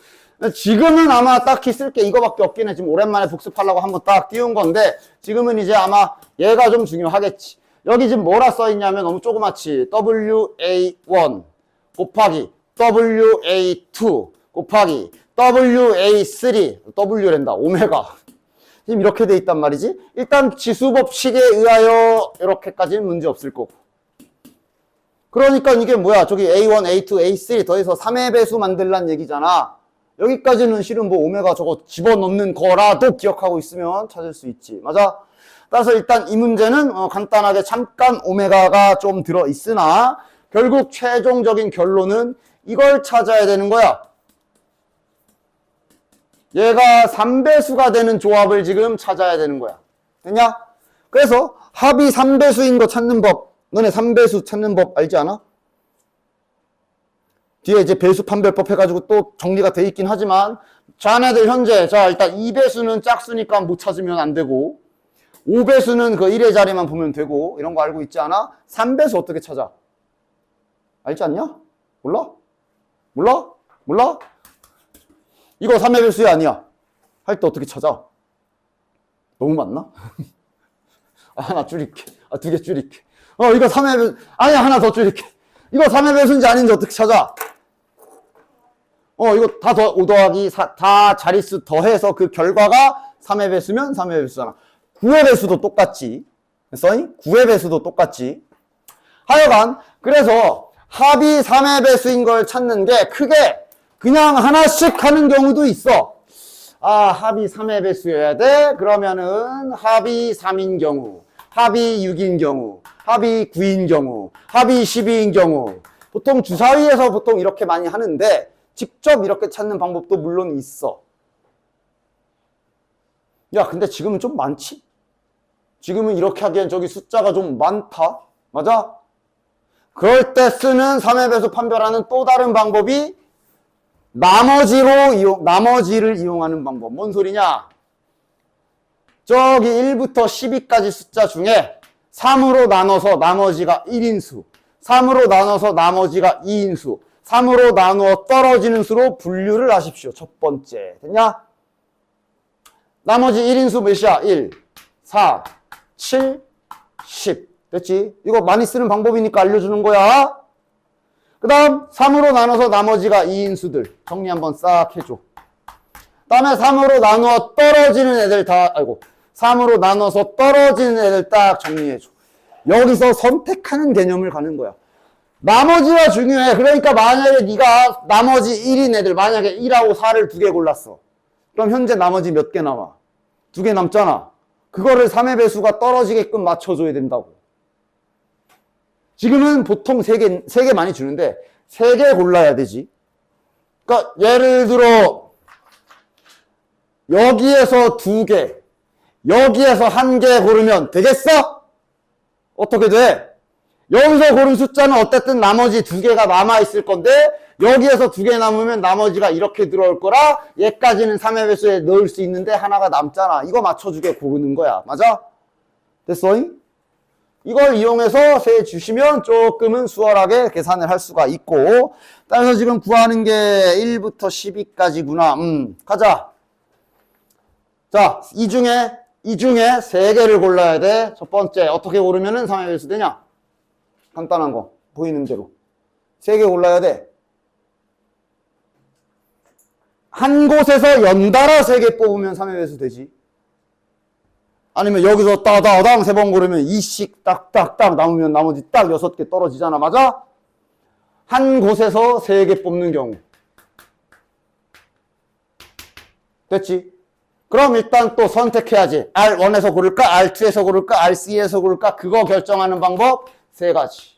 지금은 아마 딱히 쓸 게 이거밖에 없긴 해. 지금 오랜만에 복습하려고 한번 딱 띄운 건데 지금은 이제 아마 얘가 좀 중요하겠지. 여기 지금 뭐라 써있냐면 너무 조그맣지. WA1 곱하기 WA2 곱하기 WA3 W랜다. 오메가. 지금 이렇게 돼 있단 말이지. 일단 지수법칙에 의하여 이렇게까지는 문제 없을 거고. 그러니까 이게 뭐야. 저기 A1, A2, A3 더해서 3의 배수 만들란 얘기잖아. 여기까지는 실은 뭐 오메가 저거 집어넣는 거라도 기억하고 있으면 찾을 수 있지. 맞아? 따라서 일단 이 문제는 간단하게 잠깐 오메가가 좀 들어있으나 결국 최종적인 결론은 이걸 찾아야 되는 거야. 얘가 3배수가 되는 조합을 지금 찾아야 되는 거야. 됐냐? 그래서 합이 3배수인 거 찾는 법. 너네 3배수 찾는 법 알지 않아? 뒤에 이제 배수 판별법 해가지고 또 정리가 돼 있긴 하지만 자네들 현재 자 일단 2배수는 짝수니까 못 찾으면 안 되고 5배수는 그 1의 자리만 보면 되고 이런 거 알고 있지 않아? 3배수 어떻게 찾아? 알지 않냐? 몰라? 몰라? 몰라? 이거 3의 배수야 아니야? 할 때 어떻게 찾아? 너무 많나? 하나 줄일게. 2개 줄일게. 이거 3의 배수 아니야 하나 더 줄일게. 이거 3의 배수인지 아닌지 어떻게 찾아? 이거 다 5 더하기 4, 다 자릿수 더해서 그 결과가 3의 배수면 3의 배수잖아. 9의 배수도 똑같지. 됐어? 9의 배수도 똑같지. 하여간 그래서 합이 3의 배수인 걸 찾는 게 크게 그냥 하나씩 하는 경우도 있어. 합이 3의 배수여야 돼. 그러면은 합이 3인 경우, 합이 6인 경우, 합이 9인 경우, 합이 12인 경우. 보통 주사위에서 보통 이렇게 많이 하는데 직접 이렇게 찾는 방법도 물론 있어. 야, 근데 지금은 좀 많지? 지금은 이렇게 하기엔 저기 숫자가 좀 많다. 맞아? 그럴 때 쓰는 3의 배수 판별하는 또 다른 방법이 나머지를 이용하는 방법. 뭔 소리냐? 저기 1부터 12까지 숫자 중에 3으로 나눠서 나머지가 1인수, 3으로 나눠서 나머지가 2인수, 3으로 나누어 떨어지는 수로 분류를 하십시오. 첫 번째. 됐냐? 나머지 1인수 몇이야? 1, 4, 7, 10. 됐지? 이거 많이 쓰는 방법이니까 알려주는 거야. 그 다음 3으로 나눠서 나머지가 2인 수들 정리 한번 싹 해줘. 다음에 3으로 나누어 떨어지는 애들 다 3으로 나눠서 떨어지는 애들 딱 정리해줘. 여기서 선택하는 개념을 가는 거야. 나머지가 중요해. 그러니까 만약에 네가 나머지 1인 애들 만약에 1하고 4를 2개 골랐어. 그럼 현재 나머지 몇 개 남아? 2개 남잖아. 그거를 3의 배수가 떨어지게끔 맞춰줘야 된다고. 지금은 보통 3개 많이 주는데 3개 골라야 되지. 그러니까 예를 들어 여기에서 2개, 여기에서 1개 고르면 되겠어? 어떻게 돼? 여기서 고른 숫자는 어쨌든 나머지 2개가 남아있을 건데 여기에서 2개 남으면 나머지가 이렇게 들어올 거라 얘까지는 3의 배수에 넣을 수 있는데 하나가 남잖아. 이거 맞춰주게 고르는 거야. 맞아? 됐어? 이걸 이용해서 세 주시면 조금은 수월하게 계산을 할 수가 있고 따라서 지금 구하는 게 1부터 12까지구나. 가자. 자, 이 중에 3개를 골라야 돼. 첫 번째 어떻게 고르면은 3의 배수 되냐? 간단한 거 보이는 대로 3개 골라야 돼. 한 곳에서 연달아 3개 뽑으면 3의 배수 되지. 아니면 여기서 따당 3번 고르면 2씩 딱딱딱 남으면 나머지 딱 6개 떨어지잖아. 맞아? 한 곳에서 3개 뽑는 경우. 됐지? 그럼 일단 또 선택해야지. R1에서 고를까? R2에서 고를까? R3에서 고를까? 그거 결정하는 방법 3가지.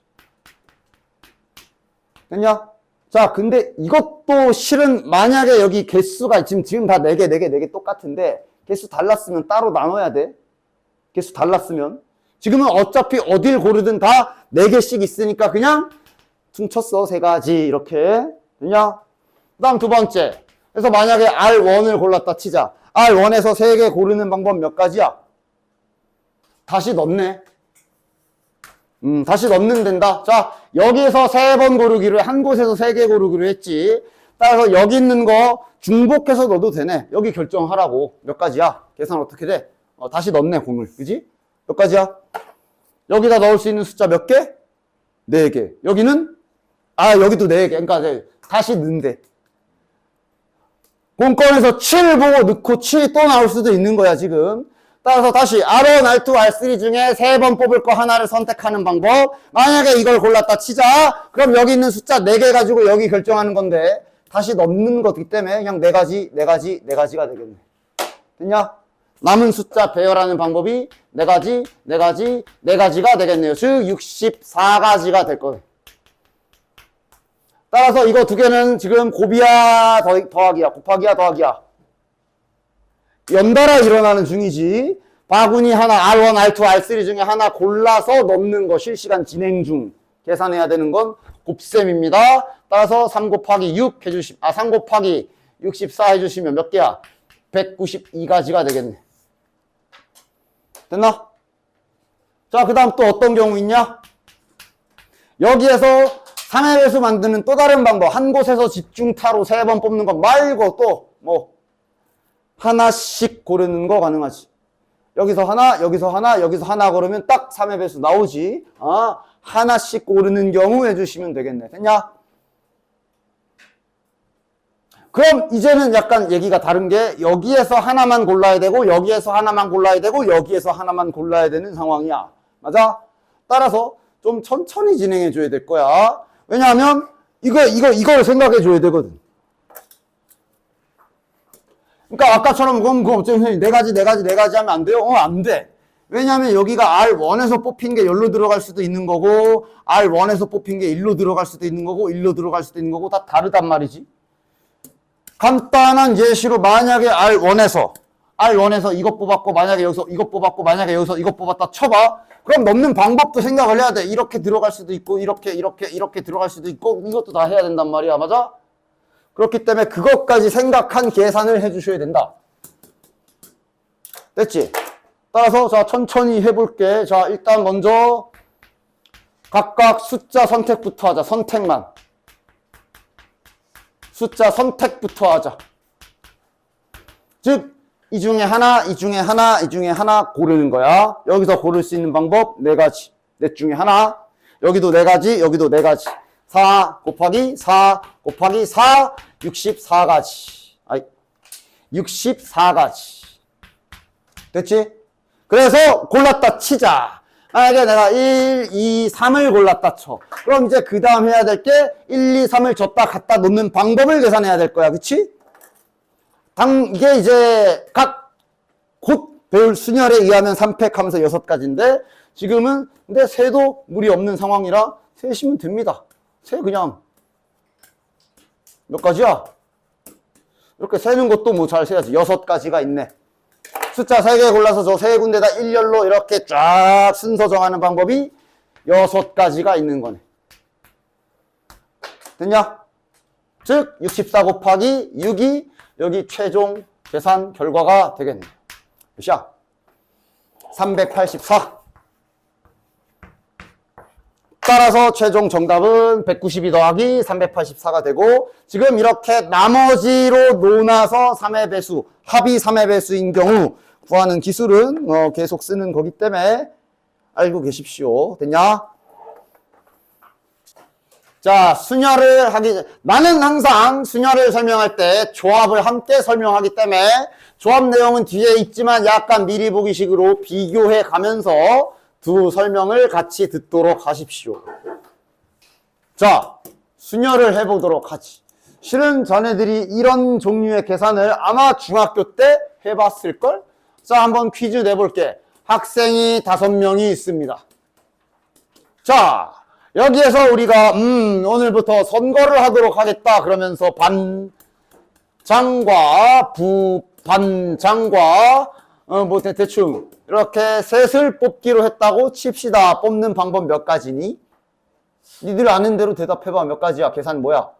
됐냐? 자, 근데 이것도 실은 만약에 여기 개수가 지금 다 4개 똑같은데 개수 달랐으면 따로 나눠야 돼. 개수 달랐으면. 지금은 어차피 어딜 고르든 다 4개씩 있으니까 그냥 퉁쳤어. 3가지 이렇게. 됐냐? 그 다음 2번째. 그래서 만약에 R1을 골랐다 치자. R1에서 3개 고르는 방법 몇 가지야? 다시 넣네. 다시 넣는 된다. 자, 여기서 3번 고르기를 한 곳에서 3개 고르기로 했지. 따라서 여기 있는 거 중복해서 넣어도 되네. 여기 결정하라고. 몇 가지야? 계산 어떻게 돼? 다시 넣네, 공을. 그지? 몇 가지야? 여기다 넣을 수 있는 숫자 몇 개? 4개. 여기는? 여기도 4개. 그러니까 다시 넣는데. 공권에서 7 보고 넣고 7이 또 나올 수도 있는 거야, 지금. 따라서 다시 R1, R2, R3 중에 3번 뽑을 거 하나를 선택하는 방법. 만약에 이걸 골랐다 치자. 그럼 여기 있는 숫자 4개 가지고 여기 결정하는 건데 다시 넣는 거기 때문에 그냥 4가지가 되겠네. 됐냐? 남은 숫자 배열하는 방법이 4가지가 되겠네요. 즉 64가지가 될 거예요. 따라서 이거 2개는 지금 곱이야 더하기야, 곱하기야 더하기야. 연달아 일어나는 중이지. 바구니 하나 R1, R2, R3 중에 하나 골라서 넣는 거 실시간 진행 중. 계산해야 되는 건 곱셈입니다. 따라서 3 곱하기 6 해주시면 3 곱하기 64 해주시면 몇 개야? 192가지가 되겠네. 됐나? 자, 그 다음 또 어떤 경우 있냐? 여기에서 3의 배수 만드는 또 다른 방법. 한 곳에서 집중타로 3번 뽑는 거 말고 또 하나씩 고르는 거 가능하지. 여기서 하나, 여기서 하나, 여기서 하나 고르면 딱 3의 배수 나오지. 하나씩 고르는 경우 해주시면 되겠네. 됐냐? 그럼 이제는 약간 얘기가 다른 게 여기에서 하나만 골라야 되고 여기에서 하나만 골라야 되고 여기에서 하나만 골라야 되는 상황이야. 맞아? 따라서 좀 천천히 진행해 줘야 될 거야. 왜냐하면 이걸 생각해 줘야 되거든. 그러니까 아까처럼 그럼 어쩌면 4가지 하면 안 돼요? 안 돼. 왜냐하면 여기가 R1에서 뽑힌 게 여기로 들어갈 수도 있는 거고 R1에서 뽑힌 게 1로 들어갈 수도 있는 거고 1로 들어갈 수도 있는 거고 다 다르단 말이지. 간단한 예시로 만약에 R1에서 이것 뽑았고 만약에 여기서 이것 뽑았고 만약에 여기서 이것 뽑았다 쳐봐. 그럼 넣는 방법도 생각을 해야 돼. 이렇게 들어갈 수도 있고 이렇게 들어갈 수도 있고 이것도 다 해야 된단 말이야. 맞아? 그렇기 때문에 그것까지 생각한 계산을 해주셔야 된다. 됐지? 따라서 자 천천히 해볼게. 자 일단 먼저 각각 숫자 선택부터 하자. 선택만. 숫자 선택부터 하자. 즉 이 중에 하나, 이 중에 하나, 이 중에 하나 고르는 거야. 여기서 고를 수 있는 방법 4가지. 넷 중에 하나. 여기도 4가지, 여기도 4가지. 4 곱하기 4 곱하기 4, 64가지. 아이, 64가지. 됐지? 그래서 골랐다 치자. 만약에 내가 1, 2, 3을 골랐다 쳐. 그럼 이제 그 다음 해야 될 게 1, 2, 3을 줬다 갖다 놓는 방법을 계산해야 될 거야. 그치? 이게 이제 곧 배울 순열에 의하면 3팩하면서 6가지인데 지금은 근데 세도 무리 없는 상황이라 세시면 됩니다. 세 그냥 몇 가지야? 이렇게 세는 것도 뭐 잘 세야지. 6가지가 있네. 숫자 3개 골라서 저 3군데다 일렬로 이렇게 쫙 순서 정하는 방법이 6가지가 있는 거네. 됐냐? 즉 64 곱하기 6이 여기 최종 계산 결과가 되겠네. 몇이야? 384. 따라서 최종 정답은 192 더하기 384가 되고 지금 이렇게 나머지로 논아서 3의 배수, 합이 3의 배수인 경우 구하는 기술은 계속 쓰는 거기 때문에 알고 계십시오. 됐냐? 자, 순열을 나는 항상 순열을 설명할 때 조합을 함께 설명하기 때문에 조합 내용은 뒤에 있지만 약간 미리 보기식으로 비교해 가면서 두 설명을 같이 듣도록 하십시오. 자, 순열을 해보도록 하지. 실은 자네들이 이런 종류의 계산을 아마 중학교 때 해봤을걸? 자, 한번 퀴즈 내볼게. 학생이 5명이 있습니다. 자, 여기에서 우리가 오늘부터 선거를 하도록 하겠다 그러면서 반장과 부반장과 뭐 대충 이렇게 셋을 뽑기로 했다고 칩시다. 뽑는 방법 몇 가지니? 니들 아는 대로 대답해봐. 몇 가지야? 계산 뭐야?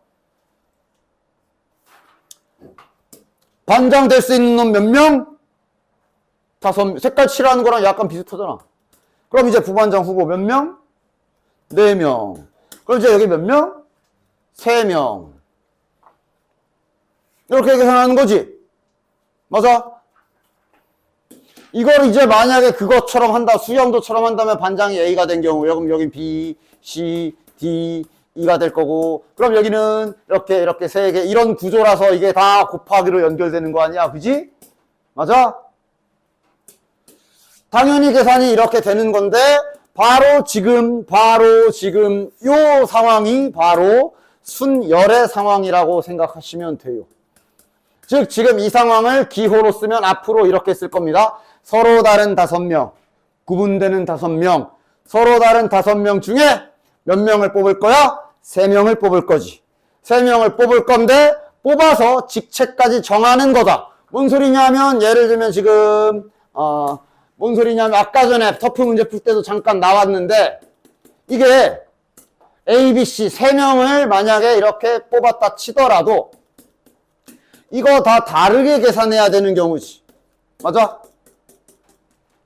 반장 될 수 있는 놈 몇 명? 5, 색깔 칠하는 거랑 약간 비슷하잖아. 그럼 이제 부반장 후보 몇 명? 4명. 그럼 이제 여기 몇 명? 3명. 이렇게 계산하는 거지. 맞아? 이걸 이제 만약에 그것처럼 한다, 수영도처럼 한다면 반장이 A가 된 경우, 그럼 여긴 B, C, D, E가 될 거고, 그럼 여기는 이렇게 3개, 이런 구조라서 이게 다 곱하기로 연결되는 거 아니야? 그지? 맞아? 당연히 계산이 이렇게 되는 건데, 바로 지금 요 상황이 바로 순열의 상황이라고 생각하시면 돼요. 즉, 지금 이 상황을 기호로 쓰면 앞으로 이렇게 쓸 겁니다. 서로 다른 5명, 구분되는 5명, 서로 다른 5명 중에 몇 명을 뽑을 거야? 3명을 뽑을 거지. 3명을 뽑을 건데 뽑아서 직책까지 정하는 거다. 뭔 소리냐면 예를 들면 지금 뭔 소리냐면 아까 전에 터프 문제 풀 때도 잠깐 나왔는데 이게 A, B, C 3명을 만약에 이렇게 뽑았다 치더라도 이거 다 다르게 계산해야 되는 경우지. 맞아?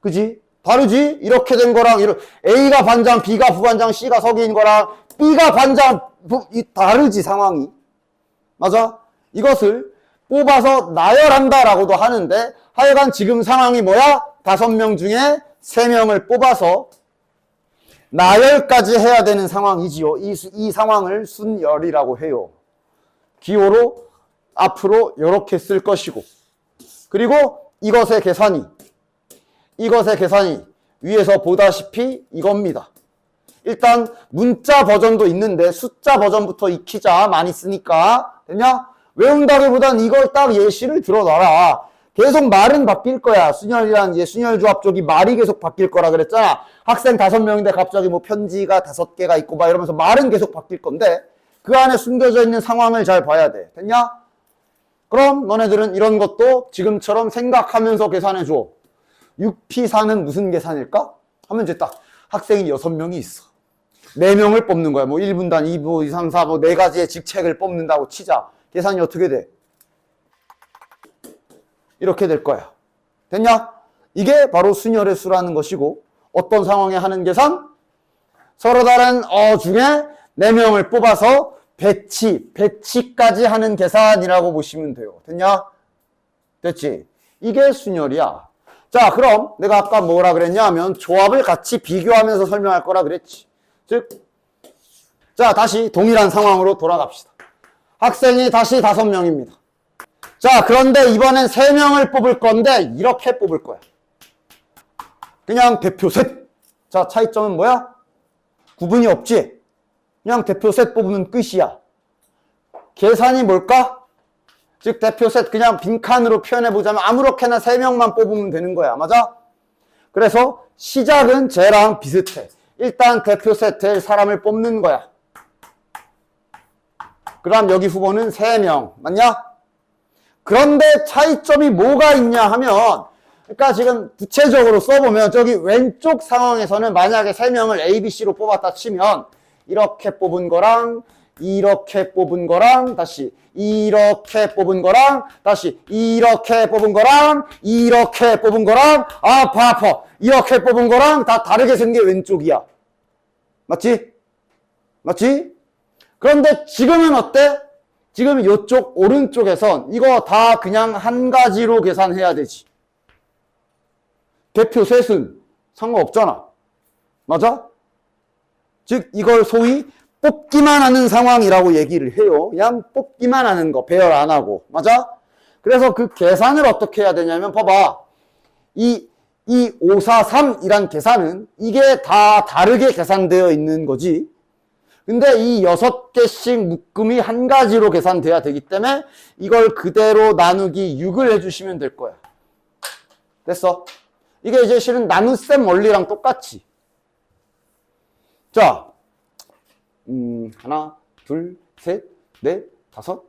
그지? 다르지? 이렇게 된 거랑 A가 반장, B가 부반장, C가 서기인 거랑 B가 반장, 다르지 상황이. 맞아? 이것을 뽑아서 나열한다라고도 하는데 하여간 지금 상황이 뭐야? 5명 중에 3명을 뽑아서 나열까지 해야 되는 상황이지요. 이 상황을 순열이라고 해요. 기호로 앞으로 이렇게 쓸 것이고 그리고 이것의 계산이 위에서 보다시피 이겁니다. 일단 문자 버전도 있는데 숫자 버전부터 익히자. 많이 쓰니까. 됐냐? 외운다기보단 이걸 딱 예시를 들어놔라. 계속 말은 바뀔 거야. 순열이란 순열조합 쪽이 말이 계속 바뀔 거라 그랬잖아. 학생 5명인데 갑자기 뭐 편지가 5개가 있고 막 이러면서 말은 계속 바뀔 건데 그 안에 숨겨져 있는 상황을 잘 봐야 돼. 됐냐? 그럼 너네들은 이런 것도 지금처럼 생각하면서 계산해 줘. 6P4는 무슨 계산일까? 하면 이제 딱 학생이 6명이 있어. 4명을 뽑는 거야. 뭐 1분단, 2부, 2, 3, 4, 뭐 4가지의 직책을 뽑는다고 치자. 계산이 어떻게 돼? 이렇게 될 거야. 됐냐? 이게 바로 순열의 수라는 것이고 어떤 상황에 하는 계산? 서로 다른 중에 4명을 뽑아서 배치까지 하는 계산이라고 보시면 돼요. 됐냐? 됐지? 이게 순열이야. 자, 그럼 내가 아까 뭐라 그랬냐 하면 조합을 같이 비교하면서 설명할 거라 그랬지. 즉, 자, 다시 동일한 상황으로 돌아갑시다. 학생이 다시 5명입니다. 자, 그런데 이번엔 3명을 뽑을 건데 이렇게 뽑을 거야. 그냥 대표 셋. 자, 차이점은 뭐야? 구분이 없지? 그냥 대표 셋 뽑으면 끝이야. 계산이 뭘까? 즉 대표 셋 그냥 빈칸으로 표현해보자면 아무렇게나 3명만 뽑으면 되는 거야. 맞아? 그래서 시작은 쟤랑 비슷해. 일단 대표 셋 될 사람을 뽑는 거야. 그럼 여기 후보는 3명. 맞냐? 그런데 차이점이 뭐가 있냐 하면 그러니까 지금 구체적으로 써보면 저기 왼쪽 상황에서는 만약에 3명을 A, B, C로 뽑았다 치면 이렇게 뽑은 거랑 이렇게 뽑은 거랑 다시 이렇게 뽑은 거랑 다시 이렇게 뽑은 거랑 이렇게 뽑은 거랑 아파 이렇게 뽑은 거랑 다 다르게 생긴 게 왼쪽이야. 맞지? 맞지? 그런데 지금은 어때? 지금 이쪽 오른쪽에선 이거 다 그냥 한 가지로 계산해야 되지. 대표 셋은 상관없잖아. 맞아? 즉 이걸 소위 뽑기만 하는 상황이라고 얘기를 해요. 그냥 뽑기만 하는 거, 배열 안 하고. 맞아? 그래서 그 계산을 어떻게 해야 되냐면 봐봐. 이 543이란 계산은 이게 다 다르게 계산되어 있는 거지. 근데 이 6개씩 묶음이 한 가지로 계산돼야 되기 때문에 이걸 그대로 나누기 6을 해주시면 될 거야. 됐어? 이게 이제 실은 나눗셈 원리랑 똑같지. 자, 하나, 둘, 셋, 넷, 다섯,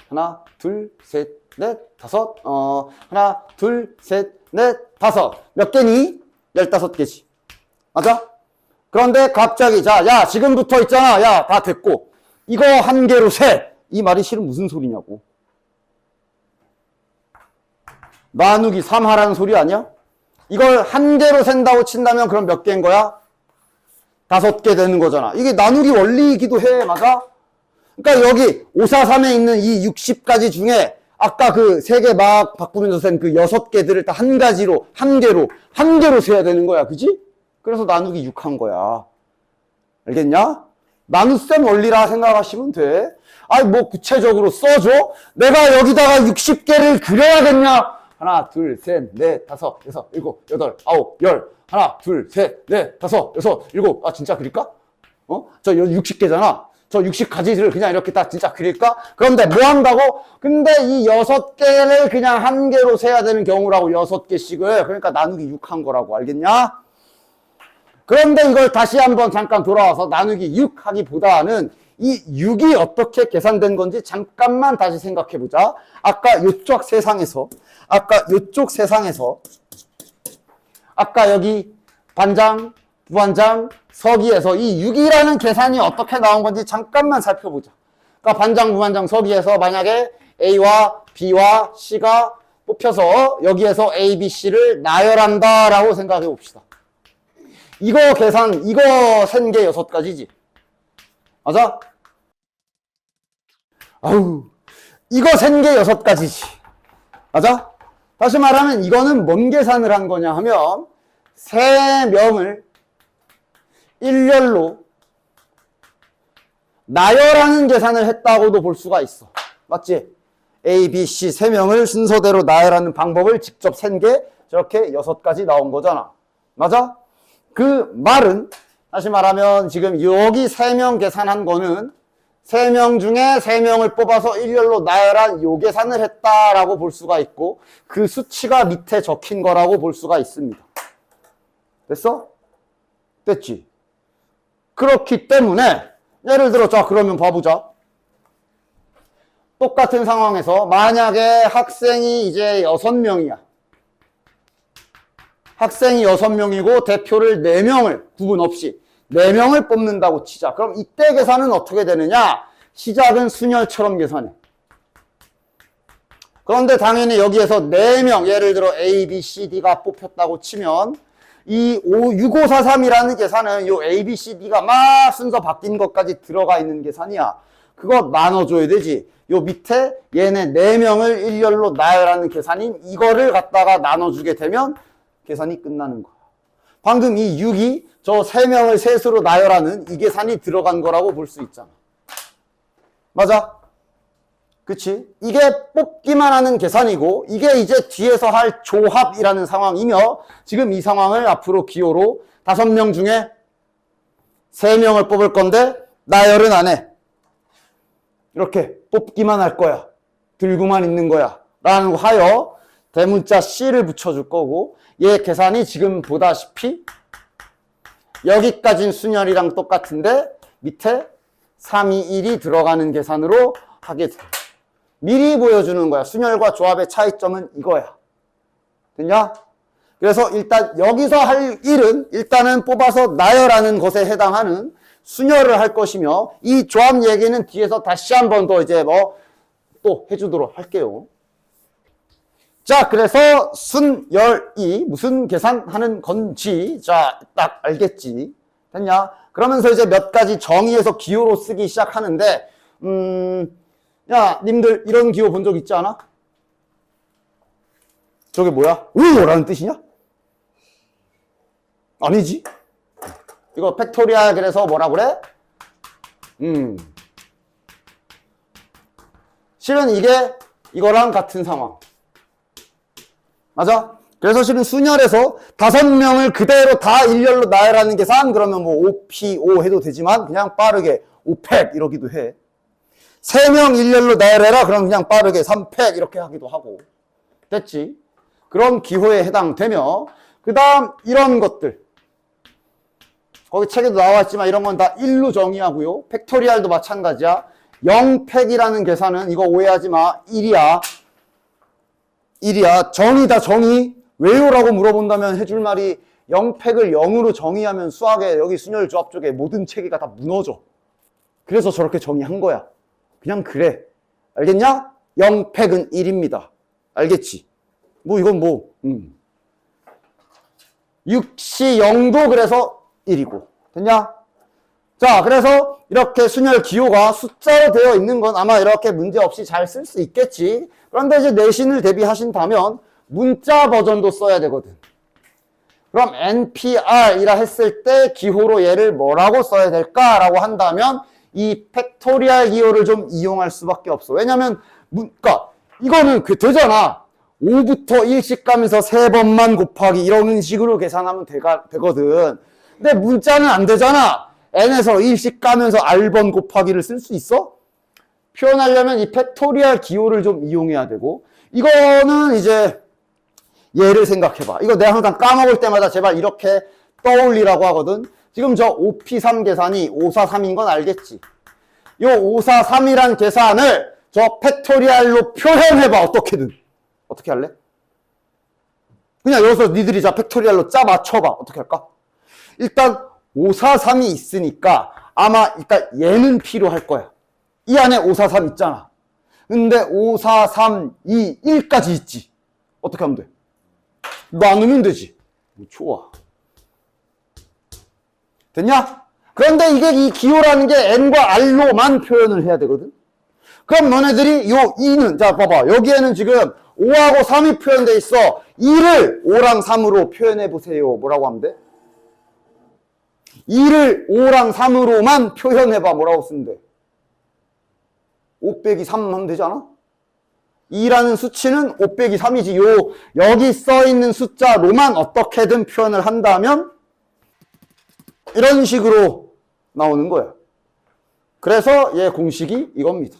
하나, 둘, 셋, 넷, 다섯, 하나, 둘, 셋, 넷, 다섯. 몇 개니? 15개지. 맞아? 그런데 갑자기, 자, 야, 지금부터 있잖아. 야, 다 됐고. 이거 한 개로 세. 이 말이 실은 무슨 소리냐고. 나누기 3 하라는 소리 아니야? 이걸 한 개로 센다고 친다면 그럼 몇 개인 거야? 5개 되는 거잖아. 이게 나누기 원리이기도 해. 맞아? 그러니까 여기 543에 있는 이 60가지 중에 아까 그 3개 막 바꾸면서 센 그 6개들을 다 한 가지로, 한 개로 세야 되는 거야. 그지? 그래서 나누기 6 한 거야. 알겠냐? 나눗셈 원리라 생각하시면 돼. 아니, 뭐 구체적으로 써줘? 내가 여기다가 60개를 그려야겠냐? 하나, 둘, 셋, 넷, 다섯, 여섯, 일곱, 여덟, 아홉, 열. 하나, 둘, 셋, 넷, 다섯, 여섯, 일곱. 아, 진짜 그릴까? 저 60개잖아. 저 60가지를 그냥 이렇게 딱 진짜 그릴까? 그런데 뭐 한다고? 근데 이 6개를 그냥 한 개로 세야 되는 경우라고 6개씩을. 그러니까 나누기 6 한 거라고. 알겠냐? 그런데 이걸 다시 한번 잠깐 돌아와서 나누기 6 하기보다는 이 6이 어떻게 계산된 건지 잠깐만 다시 생각해 보자. 아까 이쪽 세상에서 아까 여기 반장, 부반장, 서기에서 이 6이라는 계산이 어떻게 나온 건지 잠깐만 살펴보자. 그러니까 반장, 부반장, 서기에서 만약에 A와 B와 C가 뽑혀서 여기에서 A, B, C를 나열한다라고 생각해 봅시다. 이거 센 게 6가지지. 맞아? 아우, 이거 센 게 6가지지. 맞아? 다시 말하면 이거는 뭔 계산을 한 거냐 하면 3명을 일렬로 나열하는 계산을 했다고도 볼 수가 있어. 맞지? A, B, C 3명을 순서대로 나열하는 방법을 직접 센 게 저렇게 6가지 나온 거잖아. 맞아? 그 말은 다시 말하면 지금 여기 3명 계산한 거는 3명 중에 3명을 뽑아서 일렬로 나열한 요 계산을 했다라고 볼 수가 있고 그 수치가 밑에 적힌 거라고 볼 수가 있습니다. 됐어? 됐지? 그렇기 때문에 예를 들어 자 그러면 봐보자. 똑같은 상황에서 만약에 학생이 이제 6명이야. 학생이 6명이고 대표를 4명을 구분 없이 4명을 뽑는다고 치자. 그럼 이때 계산은 어떻게 되느냐? 시작은 순열처럼 계산해. 그런데 당연히 여기에서 4명, 예를 들어 A, B, C, D가 뽑혔다고 치면 이 6543이라는 계산은 요 A, B, C, D가 막 순서 바뀐 것까지 들어가 있는 계산이야. 그거 나눠줘야 되지. 요 밑에 얘네 4명을 일렬로 나열하는 계산인 이거를 갖다가 나눠주게 되면 계산이 끝나는 거야. 방금 이 6이 저 3명을 셋으로 나열하는 이 계산이 들어간 거라고 볼 수 있잖아. 맞아? 그치? 이게 뽑기만 하는 계산이고 이게 이제 뒤에서 할 조합이라는 상황이며 지금 이 상황을 앞으로 기호로 5명 중에 3명을 뽑을 건데 나열은 안 해. 이렇게 뽑기만 할 거야. 들고만 있는 거야. 라는 거 하여 대문자 C를 붙여줄 거고 얘 계산이 지금 보다시피 여기까지는 순열이랑 똑같은데 밑에 3, 2, 1이 들어가는 계산으로 하게 돼. 미리 보여주는 거야. 순열과 조합의 차이점은 이거야. 됐냐? 그래서 일단 여기서 할 일은 일단은 뽑아서 나열하는 것에 해당하는 순열을 할 것이며 이 조합 얘기는 뒤에서 다시 한 번 더 이제 또 해주도록 할게요. 자, 그래서 순열이 무슨 계산하는 건지 자, 딱 알겠지. 됐냐? 그러면서 이제 몇 가지 정의해서 기호로 쓰기 시작하는데 야, 님들 이런 기호 본 적 있지 않아? 저게 뭐야? 오라는 뜻이냐? 아니지. 이거 팩토리얼 그래서 뭐라 그래? 실은 이게 이거랑 같은 상황. 맞아? 그래서 실은 순열에서 5명을 그대로 다 일렬로 나열하는 계산 그러면 뭐 5P5 해도 되지만 그냥 빠르게 5팩 이러기도 해. 3명 일렬로 나열해라 그럼 그냥 빠르게 3팩 이렇게 하기도 하고. 됐지? 그런 기호에 해당되며 그 다음 이런 것들 거기 책에도 나왔지만 이런 건 다 1로 정의하고요. 팩토리얼도 마찬가지야. 0팩이라는 계산은 이거 오해하지 마. 1이야. 1이야. 정의다 정의. 왜요? 라고 물어본다면 해줄 말이 0팩을 0으로 정의하면 수학에 여기 순열 조합 쪽에 모든 체계가 다 무너져. 그래서 저렇게 정의한 거야. 그냥 그래. 알겠냐? 0팩은 1입니다. 알겠지? 뭐 이건 뭐 6시 0도 그래서 1이고. 됐냐? 자, 그래서 이렇게 순열 기호가 숫자로 되어 있는 건 아마 이렇게 문제없이 잘 쓸 수 있겠지. 그런데 이제 내신을 대비하신다면 문자 버전도 써야 되거든. 그럼 NPR이라 했을 때 기호로 얘를 뭐라고 써야 될까라고 한다면 이 팩토리얼 기호를 좀 이용할 수밖에 없어. 왜냐면 그러니까 이거는 되잖아. 5부터 1씩 가면서 3번만 곱하기 이런 식으로 계산하면 되거든. 근데 문자는 안 되잖아. n에서 1씩 가면서 r번 곱하기를 쓸 수 있어? 표현하려면 이 팩토리얼 기호를 좀 이용해야 되고 이거는 이제 얘를 생각해봐. 이거 내가 항상 까먹을 때마다 제발 이렇게 떠올리라고 하거든. 지금 저 5P3 계산이 543인 건 알겠지? 이 543이란 계산을 저 팩토리얼로 표현해봐. 어떻게든. 어떻게 할래? 그냥 여기서 니들이 자 팩토리얼로 짜 맞춰봐. 어떻게 할까? 일단 543이 있으니까 아마 일단 얘는 필요할 거야. 이 안에 543 있잖아. 근데 5, 4, 3, 2, 1까지 있지. 어떻게 하면 돼? 나누면 되지. 좋아. 됐냐? 그런데 이게 이 기호라는 게 n과 r로만 표현을 해야 되거든. 그럼 너네들이 요 2는 자 봐봐. 여기에는 지금 5하고 3이 표현돼 있어. 2를 5랑 3으로 표현해 보세요. 뭐라고 하면 돼? 2를 5랑 3으로만 표현해봐. 뭐라고 쓰면 돼? 5 빼기 3 하면 되지 않아? 2라는 수치는 5 빼기 3이지. 여기 써있는 숫자로만 어떻게든 표현을 한다면 이런 식으로 나오는 거야. 그래서 얘 공식이 이겁니다.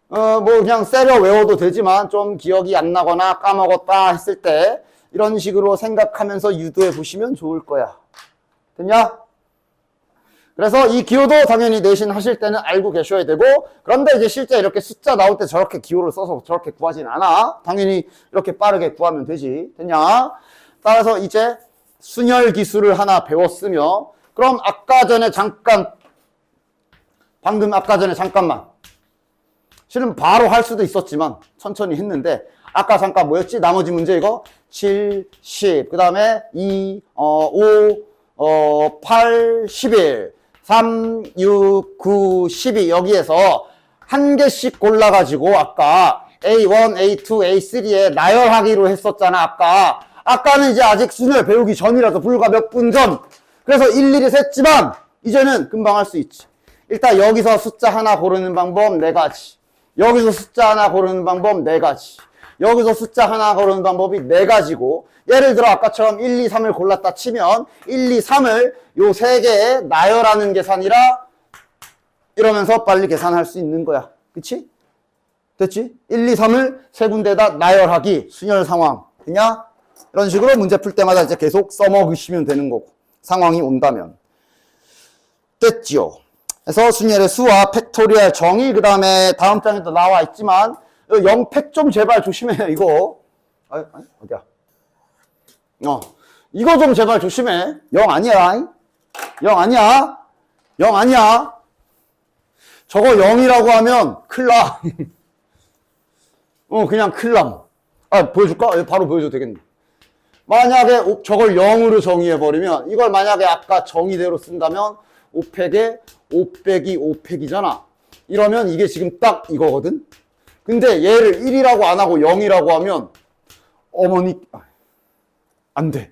뭐 그냥 세려 외워도 되지만 좀 기억이 안 나거나 까먹었다 했을 때 이런 식으로 생각하면서 유도해 보시면 좋을 거야. 됐냐? 그래서 이 기호도 당연히 내신 하실 때는 알고 계셔야 되고 그런데 이제 실제 이렇게 숫자 나올 때 저렇게 기호를 써서 저렇게 구하진 않아. 당연히 이렇게 빠르게 구하면 되지. 됐냐? 따라서 이제 순열 기술을 하나 배웠으며 그럼 아까 전에 잠깐만 실은 바로 할 수도 있었지만 천천히 했는데 아까 잠깐 뭐였지? 나머지 문제 이거 7, 10, 그 다음에 2, 5, 8, 11, 3, 6, 9, 12 여기에서 한 개씩 골라가지고 아까 A1, A2, A3에 나열하기로 했었잖아. 아까는 이제 아직 순열 배우기 전이라서 불과 몇 분 전. 그래서 일일이 셌지만 이제는 금방 할 수 있지. 일단 여기서 숫자 하나 고르는 방법 4가지. 여기서 숫자 하나 고르는 방법 4가지. 여기서 숫자 하나 고르는 방법이 4가지고 예를 들어 아까처럼 1, 2, 3을 골랐다 치면 1, 2, 3을 요 3개에 나열하는 계산이라 이러면서 빨리 계산할 수 있는 거야. 그치? 됐지? 1, 2, 3을 세 군데다 나열하기 순열 상황 그냥 이런 식으로 문제 풀 때마다 이제 계속 써먹으시면 되는 거고 상황이 온다면 됐지요? 그래서 순열의 수와 팩토리얼 정의 그 다음에 다음 장에도 나와 있지만 0팩 좀 제발 조심해 이거 어디야 이거 좀 제발 조심해 0 아니야 0 아니야 0 아니야 저거 0이라고 하면 큰일 나 그냥 큰일 남 보여줄까? 바로 보여줘도 되겠네 만약에 저걸 0으로 정의해버리면 이걸 만약에 아까 정의대로 쓴다면 5팩에 5 빼기 5팩이잖아 이러면 이게 지금 딱 이거거든 근데 얘를 1이라고 안 하고 0이라고 하면 어머니 안 돼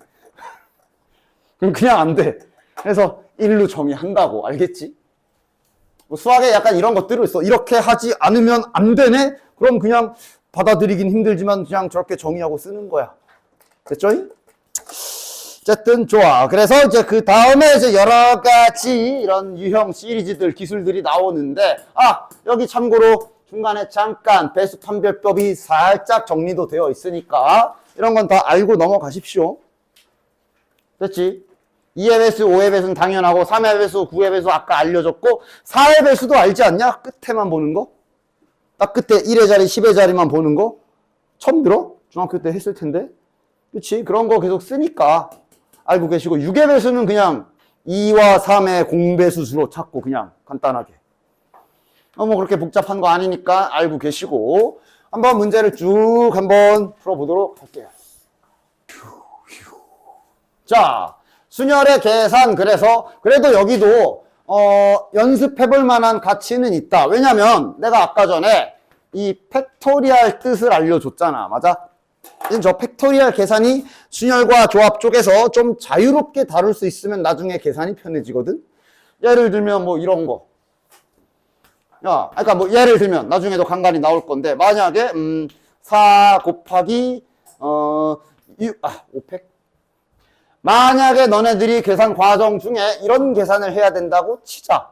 그럼 그냥 안 돼 그래서 1로 정의한다고 알겠지? 뭐 수학에 약간 이런 것들이 있어 이렇게 하지 않으면 안 되네? 그럼 그냥 받아들이긴 힘들지만 그냥 저렇게 정의하고 쓰는 거야 됐죠? 어쨌든 좋아. 그래서 이제 그 다음에 이제 여러 가지 이런 유형 시리즈들 기술들이 나오는데 여기 참고로 중간에 잠깐 배수 판별법이 살짝 정리도 되어 있으니까 이런 건 다 알고 넘어가십시오. 됐지? 2의 배수, 5의 배수는 당연하고 3의 배수, 9의 배수 아까 알려줬고 4의 배수도 알지 않냐? 끝에만 보는 거? 딱 끝에 1의 자리, 10의 자리만 보는 거? 처음 들어? 중학교 때 했을 텐데. 그치? 그런 거 계속 쓰니까 알고 계시고 6의 배수는 그냥 2와 3의 공배수수로 찾고 그냥 간단하게 뭐 그렇게 복잡한 거 아니니까 알고 계시고 한번 문제를 쭉 한번 풀어보도록 할게요. 자, 순열의 계산 그래서 그래도 여기도 연습해볼 만한 가치는 있다. 왜냐면 내가 아까 전에 이 팩토리얼 뜻을 알려줬잖아. 맞아? 저 팩토리얼 계산이 순열과 조합 쪽에서 좀 자유롭게 다룰 수 있으면 나중에 계산이 편해지거든. 예를 들면 뭐 이런 거. 그러니까 뭐 예를 들면 나중에도 간간히 나올 건데 만약에 4 곱하기 5팩. 만약에 너네들이 계산 과정 중에 이런 계산을 해야 된다고 치자.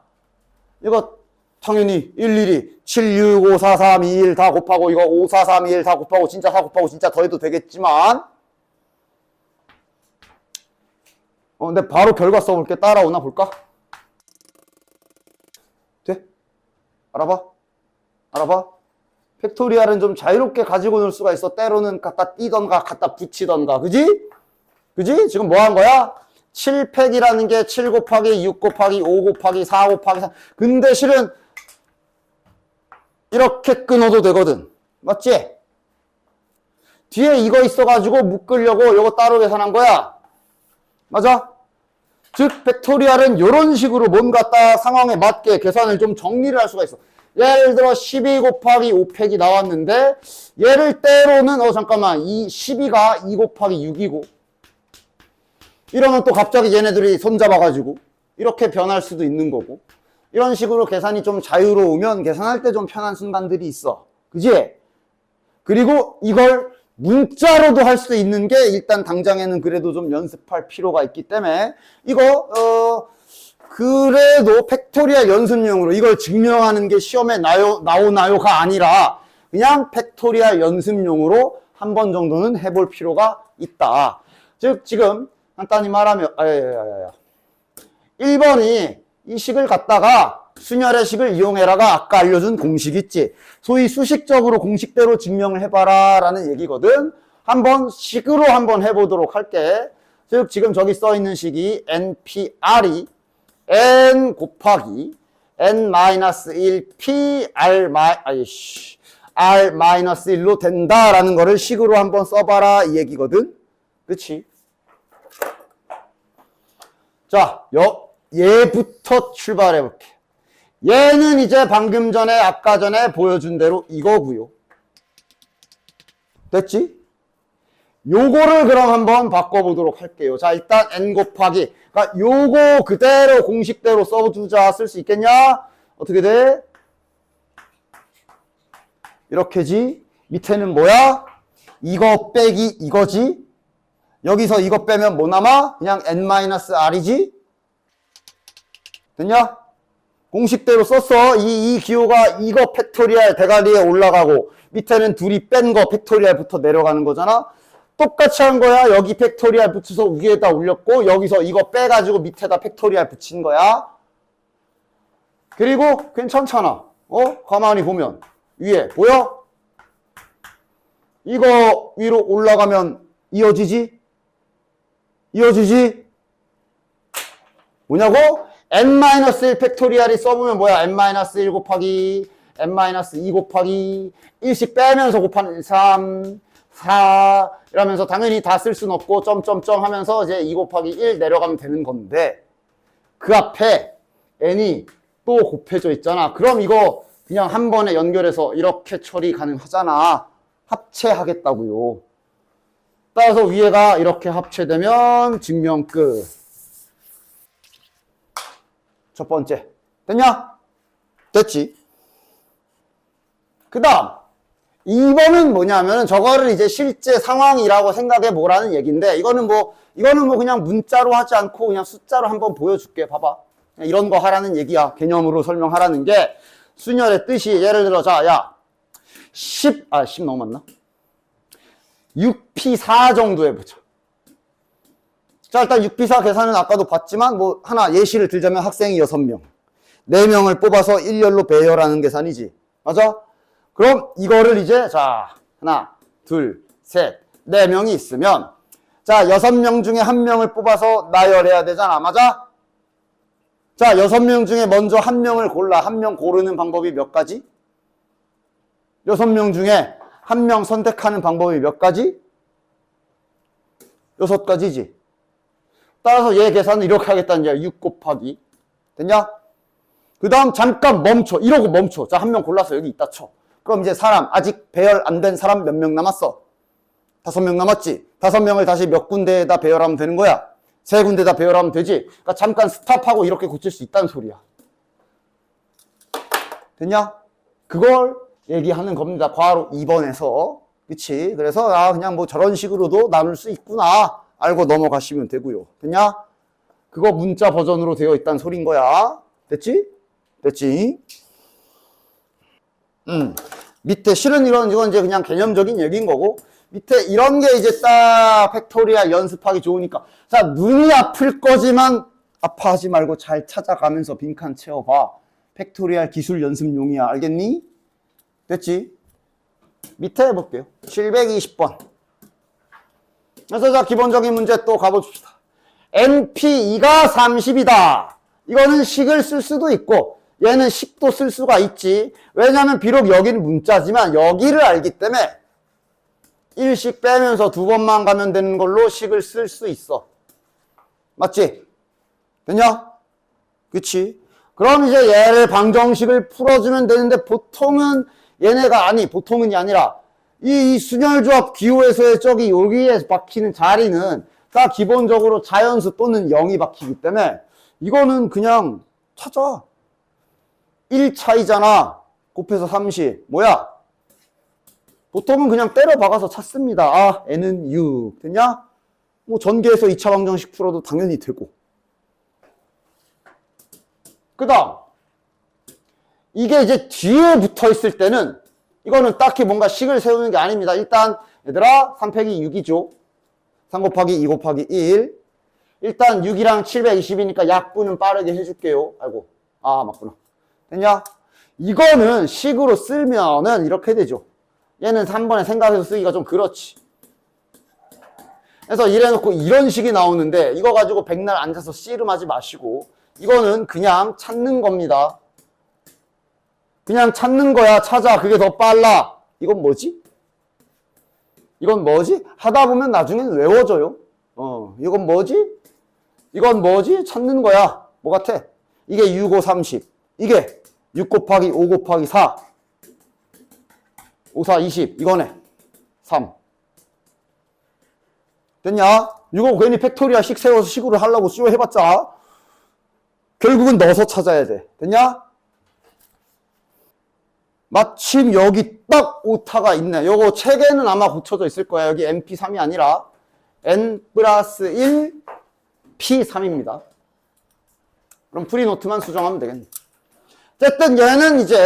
이거 당연히 일일이 7, 6, 5, 4, 3, 2, 1 다 곱하고 이거 5, 4, 3, 2, 1 다 곱하고 진짜 4 곱하고 진짜 더해도 되겠지만 근데 바로 결과 써볼게. 따라오나 볼까? 돼? 알아봐? 팩토리얼은 좀 자유롭게 가지고 놀 수가 있어. 때로는 갖다 띄던가 갖다 붙이던가 그지? 지금 뭐 한 거야? 7팩이라는 게 7 곱하기 6 곱하기 5 곱하기 4 곱하기 3 근데 실은 이렇게 끊어도 되거든. 맞지? 뒤에 이거 있어가지고 묶으려고 이거 따로 계산한 거야. 맞아? 즉 팩토리얼은 이런 식으로 뭔가 딱 상황에 맞게 계산을 좀 정리를 할 수가 있어. 예를 들어 12 곱하기 5팩이 나왔는데 얘를 때로는 잠깐만 이 12가 2 곱하기 6이고 이러면 또 갑자기 얘네들이 손잡아가지고 이렇게 변할 수도 있는 거고 이런 식으로 계산이 좀 자유로우면 계산할 때 좀 편한 순간들이 있어. 그지? 그리고 이걸 문자로도 할 수 있는 게 일단 당장에는 그래도 좀 연습할 필요가 있기 때문에 이거 그래도 팩토리얼 연습용으로 이걸 증명하는 게 시험에 나오나요가 아니라 그냥 팩토리얼 연습용으로 한 번 정도는 해볼 필요가 있다. 즉 지금 간단히 말하면 1번이 이 식을 갖다가 순열의 식을 이용해라가 아까 알려준 공식 있지. 소위 수식적으로 공식대로 증명을 해봐라 라는 얘기거든. 한번 식으로 한번 해보도록 할게. 즉 지금 저기 써있는 식이 NPR이 N 곱하기 N-1 R-1로 된다라는 거를 식으로 한번 써봐라 이 얘기거든. 그치? 자, 얘부터 출발해 볼게. 얘는 이제 방금 전에 아까 전에 보여준 대로 이거고요. 됐지? 요거를 그럼 한번 바꿔보도록 할게요. 자, 일단 n 곱하기. 그러니까 요거 그대로 공식대로 써주자. 쓸 수 있겠냐? 어떻게 돼? 이렇게지. 밑에는 뭐야? 이거 빼기 이거지. 여기서 이거 빼면 뭐 남아? 그냥 n-r이지. 됐냐? 공식대로 썼어. 이 기호가 이거 팩토리얼 대가리에 올라가고 밑에는 둘이 뺀 거 팩토리얼부터 내려가는 거잖아. 똑같이 한 거야. 여기 팩토리얼 붙여서 위에다 올렸고 여기서 이거 빼가지고 밑에다 팩토리얼 붙인 거야. 그리고 괜찮잖아. 가만히 보면 위에 보여? 이거 위로 올라가면 이어지지? 이어지지? 뭐냐고? n-1 팩토리얼이 써보면 뭐야? n-1 곱하기 n-2 곱하기 1씩 빼면서 곱하는 3 4 이러면서 당연히 다 쓸 수는 없고 점점점 하면서 이제 2 곱하기 1 내려가면 되는 건데 그 앞에 n이 또 곱해져 있잖아. 그럼 이거 그냥 한 번에 연결해서 이렇게 처리 가능하잖아. 합체하겠다고요. 따라서 위에가 이렇게 합체되면 증명 끝. 첫 번째. 됐냐? 됐지? 그 다음 2번은 뭐냐면 저거를 이제 실제 상황이라고 생각해 보라는 얘기인데 이거는 뭐 그냥 문자로 하지 않고 그냥 숫자로 한번 보여줄게. 봐봐. 이런 거 하라는 얘기야. 개념으로 설명하라는 게 순열의 뜻이 예를 들어 자, 야 10 너무 많나? 6p4 정도 해보자. 자, 일단 6p4 계산은 아까도 봤지만 뭐 하나 예시를 들자면 학생이 6명 4명을 뽑아서 일렬로 배열하는 계산이지. 맞아? 그럼 이거를 이제 자 하나 둘 셋 4명이 있으면 자 6명 중에 1명을 뽑아서 나열해야 되잖아. 맞아? 자 6명 중에 먼저 1명을 골라. 1명 고르는 방법이 몇 가지? 6명 중에 1명 선택하는 방법이 몇 가지? 6가지지. 따라서 얘 계산은 이렇게 하겠다는 거야. 6 곱하기. 됐냐? 그 다음 잠깐 멈춰. 이러고 멈춰. 자, 1명 골라서 여기 있다 쳐. 그럼 이제 사람, 아직 배열 안 된 사람 몇 명 남았어? 5명 남았지? 5명을 다시 몇 군데에다 배열하면 되는 거야? 3군데다 배열하면 되지? 그러니까 잠깐 스탑하고 이렇게 고칠 수 있다는 소리야. 됐냐? 그걸 얘기하는 겁니다. 괄호 2번에서. 그치? 그래서, 그냥 뭐 저런 식으로도 나눌 수 있구나. 알고 넘어가시면 되고요. 됐냐? 그거 문자 버전으로 되어 있다는 소린 거야. 됐지? 됐지? 밑에 실은 이건 이제 그냥 개념적인 얘기인 거고 밑에 이런 게 이제 딱 팩토리얼 연습하기 좋으니까 자 눈이 아플 거지만 아파하지 말고 잘 찾아가면서 빈칸 채워봐. 팩토리얼 기술 연습용이야. 알겠니? 됐지? 밑에 해볼게요. 720번. 그래서 자 기본적인 문제 또 가봅시다. NP2가 30이다. 이거는 식을 쓸 수도 있고 얘는 식도 쓸 수가 있지. 왜냐면 비록 여기는 문자지만 여기를 알기 때문에 1씩 빼면서 2번만 가면 되는 걸로 식을 쓸 수 있어. 맞지? 됐냐? 그치? 그럼 이제 얘를 방정식을 풀어주면 되는데 보통은 보통은이 아니라 이 순열조합 기호에서의 저기 여기에 박히는 자리는 다 기본적으로 자연수 또는 0이 박히기 때문에 이거는 그냥 찾아. 1 차이잖아. 곱해서 30. 뭐야? 보통은 그냥 때려 박아서 찾습니다. n은 6. 됐냐? 뭐 전개해서 2차 방정식 풀어도 당연히 되고. 그 다음. 이게 이제 뒤에 붙어 있을 때는 이거는 딱히 뭔가 식을 세우는 게 아닙니다. 일단 얘들아 3 빼기 6이죠. 3 곱하기 2 곱하기 1. 일단 6이랑 720이니까 약분은 빠르게 해줄게요. 아이고. 맞구나. 됐냐? 이거는 식으로 쓰면은 이렇게 되죠. 얘는 3번에 생각해서 쓰기가 좀 그렇지. 그래서 이래놓고 이런 식이 나오는데 이거 가지고 백날 앉아서 씨름하지 마시고 이거는 그냥 찾는 겁니다. 그냥 찾는 거야. 찾아. 그게 더 빨라. 이건 뭐지? 이건 뭐지? 하다 보면 나중에는 외워져요. 이건 뭐지? 이건 뭐지? 찾는 거야. 뭐 같아? 이게 6, 5, 30. 이게 6 곱하기 5 곱하기 4. 5, 4, 20. 이거네. 3. 됐냐? 이거 괜히 팩토리아식 세워서 식으로 하려고 쭉 해봤자 결국은 넣어서 찾아야 돼. 됐냐? 마침 여기 딱 오타가 있네. 요거 책에는 아마 붙여져 있을 거야. 여기 NP3이 아니라 N 플러스 1 P3입니다. 그럼 프리노트만 수정하면 되겠네. 어쨌든 얘는 이제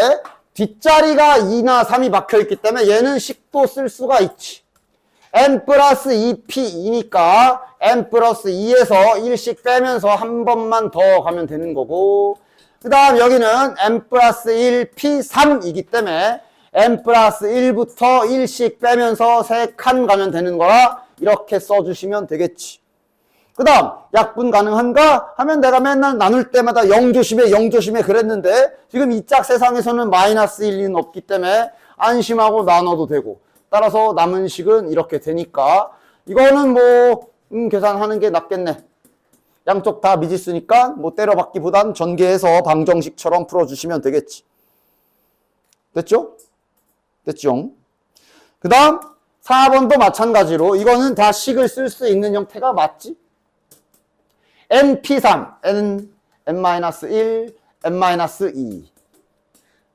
뒷자리가 2나 3이 박혀있기 때문에 얘는 식도 쓸 수가 있지. N 플러스 2P2니까 N 플러스 2에서 1씩 빼면서 한 번만 더 가면 되는 거고, 그 다음 여기는 N 플러스 1 P3이기 때문에 N 플러스 1부터 1씩 빼면서 3칸 가면 되는 거라 이렇게 써주시면 되겠지. 그 다음 약분 가능한가 하면 내가 맨날 나눌 때마다 0 조심해 0 조심해 그랬는데 지금 이 짝 세상에서는 마이너스 1은 없기 때문에 안심하고 나눠도 되고, 따라서 남은 식은 이렇게 되니까 이거는 뭐 계산하는 게 낫겠네. 양쪽 다 미지수니까 뭐 때려박기보단 전개해서 방정식처럼 풀어주시면 되겠지. 됐죠? 됐죠? 그 다음 4번도 마찬가지로 이거는 다 식을 쓸 수 있는 형태가 맞지? NP3, N-1, N-2